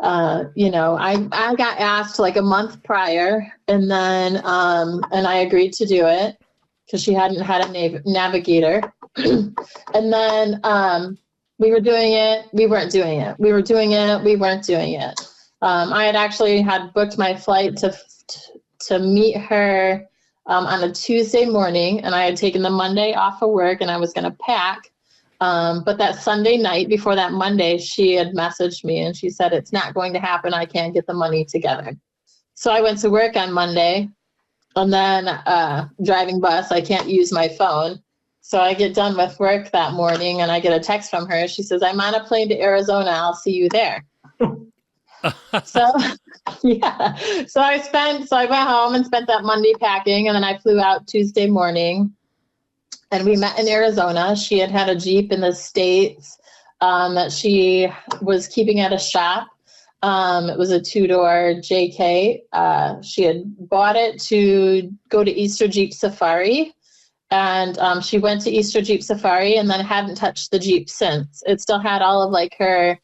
I got asked like a month prior, and then and I agreed to do it because she hadn't had a navigator. And then we were doing it, we weren't doing it. We were doing it, we weren't doing it. I had booked my flight to meet her on a Tuesday morning, and I had taken the Monday off of work, and I was going to pack. But that Sunday night before that Monday, she had messaged me, and she said, "It's not going to happen. I can't get the money together." So I went to work on Monday, and then driving bus, I can't use my phone. So I get done with work that morning, and I get a text from her. She says, "I'm on a plane to Arizona. I'll see you there." So, yeah. So I went home and spent that Monday packing, and then I flew out Tuesday morning, and we met in Arizona. She had a Jeep in the States that she was keeping at a shop. It was a 2-door JK. She had bought it to go to Easter Jeep Safari. And she went to Easter Jeep Safari and then hadn't touched the Jeep since. It still had all of her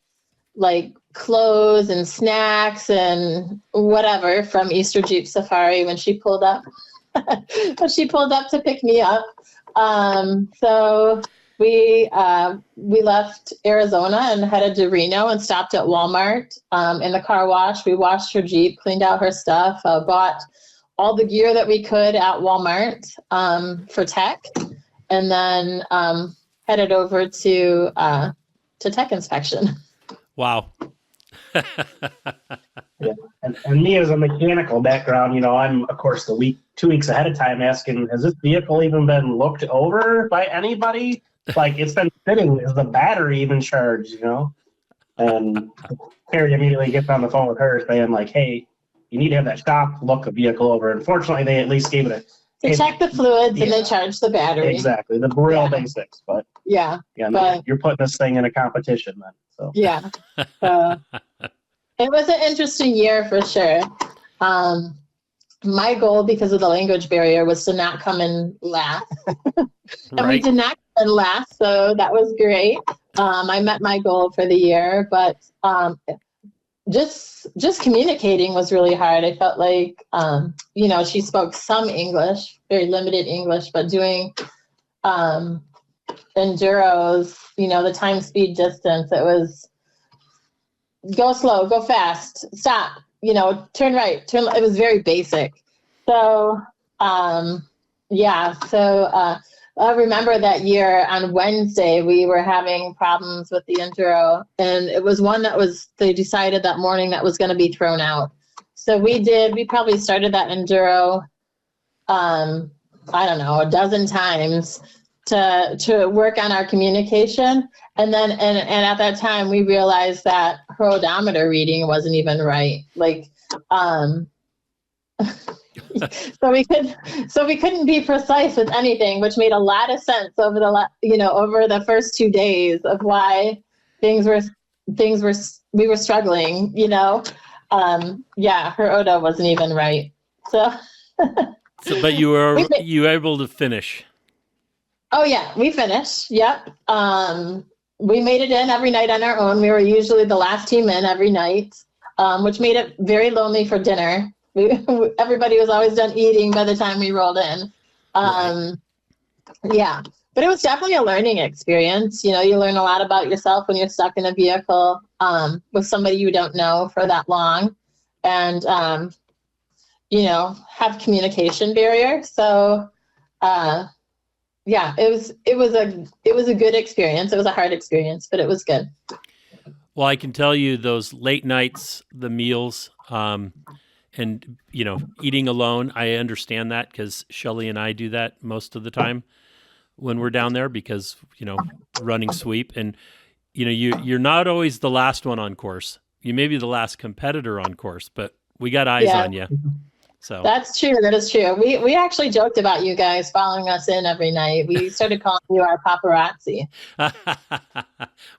clothes and snacks and whatever from Easter Jeep Safari when she pulled up. To pick me up. So we left Arizona and headed to Reno and stopped at Walmart in the car wash. We washed her Jeep, cleaned out her stuff, bought all the gear that we could at Walmart for tech, and then headed over to tech inspection. Wow. Yeah. And me as a mechanical background, I'm of course 2 weeks ahead of time asking, has this vehicle even been looked over by anybody? Like, it's been sitting, is the battery even charged, And Keri immediately gets on the phone with her saying like, hey, you need to have that shop look a vehicle over. Unfortunately, they at least gave it They check the fluids and they charge the battery. Exactly, the real basics. But yeah, you're putting this thing in a competition then. So yeah, it was an interesting year for sure. My goal, because of the language barrier, was to not come in last, and we did not come in last, so that was great. I met my goal for the year, but just communicating was really hard. I felt like, she spoke some English, very limited English, but doing enduros, the time, speed, distance, it was go slow, go fast, stop, turn right, turn. It was very basic. So, I remember that year on Wednesday, we were having problems with the enduro, and it was one they decided that morning that was going to be thrown out. So we probably started that enduro, I don't know, a dozen times to work on our communication. And then, and at that time we realized that her odometer reading wasn't even right. So we couldn't be precise with anything, which made a lot of sense over the first 2 days of why we were struggling, her Odo wasn't even right. So but you were able to finish. Oh yeah, we finished. Yep. We made it in every night on our own. We were usually the last team in every night, which made it very lonely for dinner. Everybody was always done eating by the time we rolled in. Yeah, but it was definitely a learning experience. You learn a lot about yourself when you're stuck in a vehicle with somebody you don't know for that long. And, have communication barrier. So, yeah, it was a good experience. It was a hard experience, but it was good. Well, I can tell you those late nights, the meals, and eating alone. I understand that because Shelly and I do that most of the time when we're down there because running sweep, and you're not always the last one on course. You may be the last competitor on course, but we got eyes on you. So that's true. That is true. We actually joked about you guys following us in every night. We started calling you our paparazzi.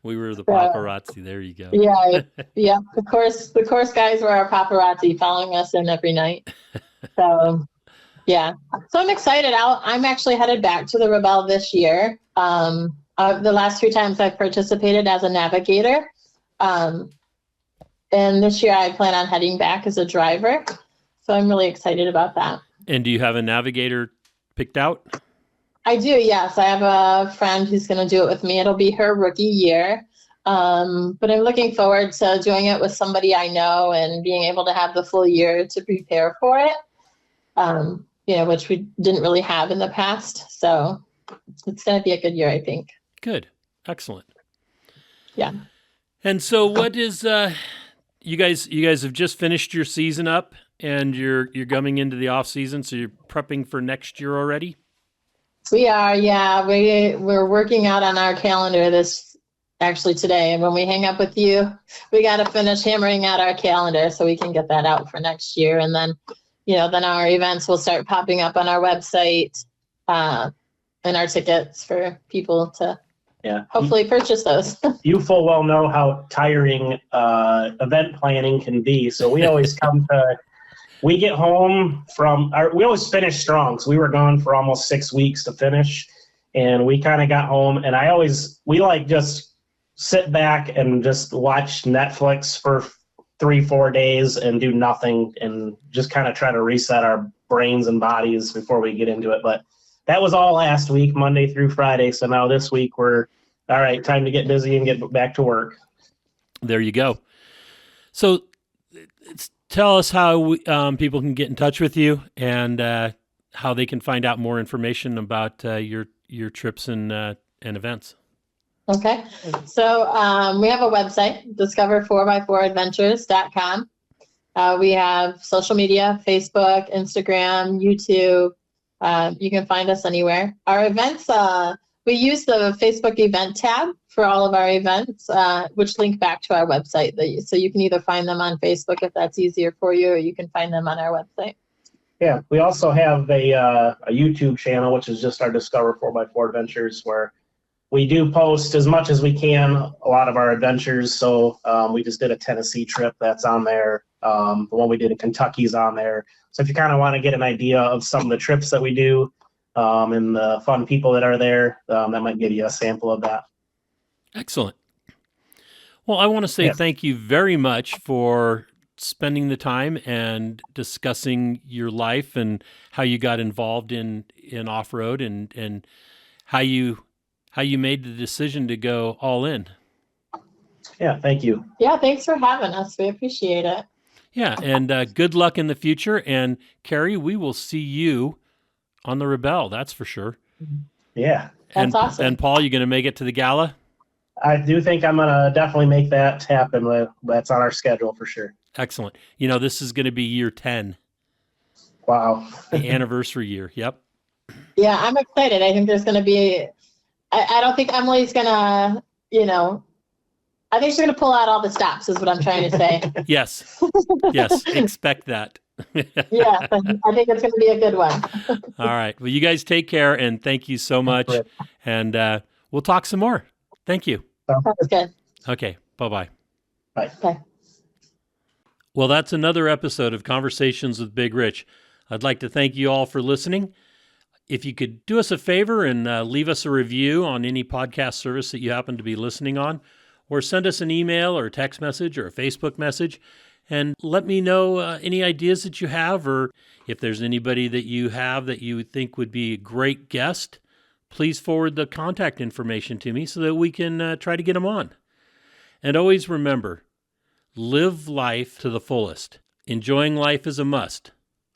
We were the paparazzi. There you go. Yeah. The course guys were our paparazzi following us in every night. So yeah. So I'm excited. I'm actually headed back to the Rebelle this year. The last 3 times I've participated as a navigator. And this year I plan on heading back as a driver. So I'm really excited about that. And do you have a navigator picked out? I do, yes. I have a friend who's going to do it with me. It'll be her rookie year. But I'm looking forward to doing it with somebody I know and being able to have the full year to prepare for it, which we didn't really have in the past. So it's going to be a good year, I think. Good. Excellent. Yeah. And so what is, you guys have just finished your season up and you're coming into the off season. So you're prepping for next year already? We are. Yeah. We're working out on our calendar today. And when we hang up with you, we got to finish hammering out our calendar so we can get that out for next year. And then, then our events will start popping up on our website, and our tickets for people to hopefully purchase those. You full well know how tiring event planning can be. So we always we get home we always finish strong. So we were gone for almost 6 weeks to finish. And we kind of got home and we just sit back and just watch Netflix for 3-4 days and do nothing and just kind of try to reset our brains and bodies before we get into it. But that was all last week, Monday through Friday. So now this week we're all right, time to get busy and get back to work. There you go. So tell us how people can get in touch with you and how they can find out more information about your trips and events. Okay. So we have a website, discover4x4adventures.com. We have social media, Facebook, Instagram, YouTube. You can find us anywhere. Our events, we use the Facebook event tab for all of our events, which link back to our website. So you can either find them on Facebook if that's easier for you, or you can find them on our website. Yeah, we also have a YouTube channel, which is just our Discover 4x4 Adventures, where we do post as much as we can a lot of our adventures. So we just did a Tennessee trip that's on there. The one we did in Kentucky's on there. So if you kind of want to get an idea of some of the trips that we do and the fun people that are there, that might give you a sample of that. Excellent. Well, I want to say thank you very much for spending the time and discussing your life and how you got involved in off-road and how you made the decision to go all in. Yeah, thank you. Yeah, thanks for having us. We appreciate it. Yeah, and good luck in the future. And Keri, we will see you on the Rebelle, that's for sure. Yeah. That's awesome. And Paul, you going to make it to the gala? I do think I'm going to definitely make that happen. That's on our schedule for sure. Excellent. This is going to be year 10. Wow. The anniversary year. Yep. Yeah, I'm excited. I think there's going to be, I don't think Emily's going to, I think she's going to pull out all the stops is what I'm trying to say. Yes. Yes. Expect that. Yeah, I think it's going to be a good one. All right. Well, you guys take care and thank you so much. And we'll talk some more. Thank you. Sounds good. Okay. Bye-bye. Bye. Bye. Well, that's another episode of Conversations with Big Rich. I'd like to thank you all for listening. If you could do us a favor and leave us a review on any podcast service that you happen to be listening on, or send us an email or a text message or a Facebook message, and let me know any ideas that you have, or if there's anybody that you have that you think would be a great guest, please forward the contact information to me so that we can try to get them on. And always remember, live life to the fullest. Enjoying life is a must.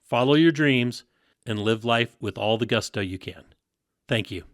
follow your dreams, and live life with all the gusto you can. Thank you.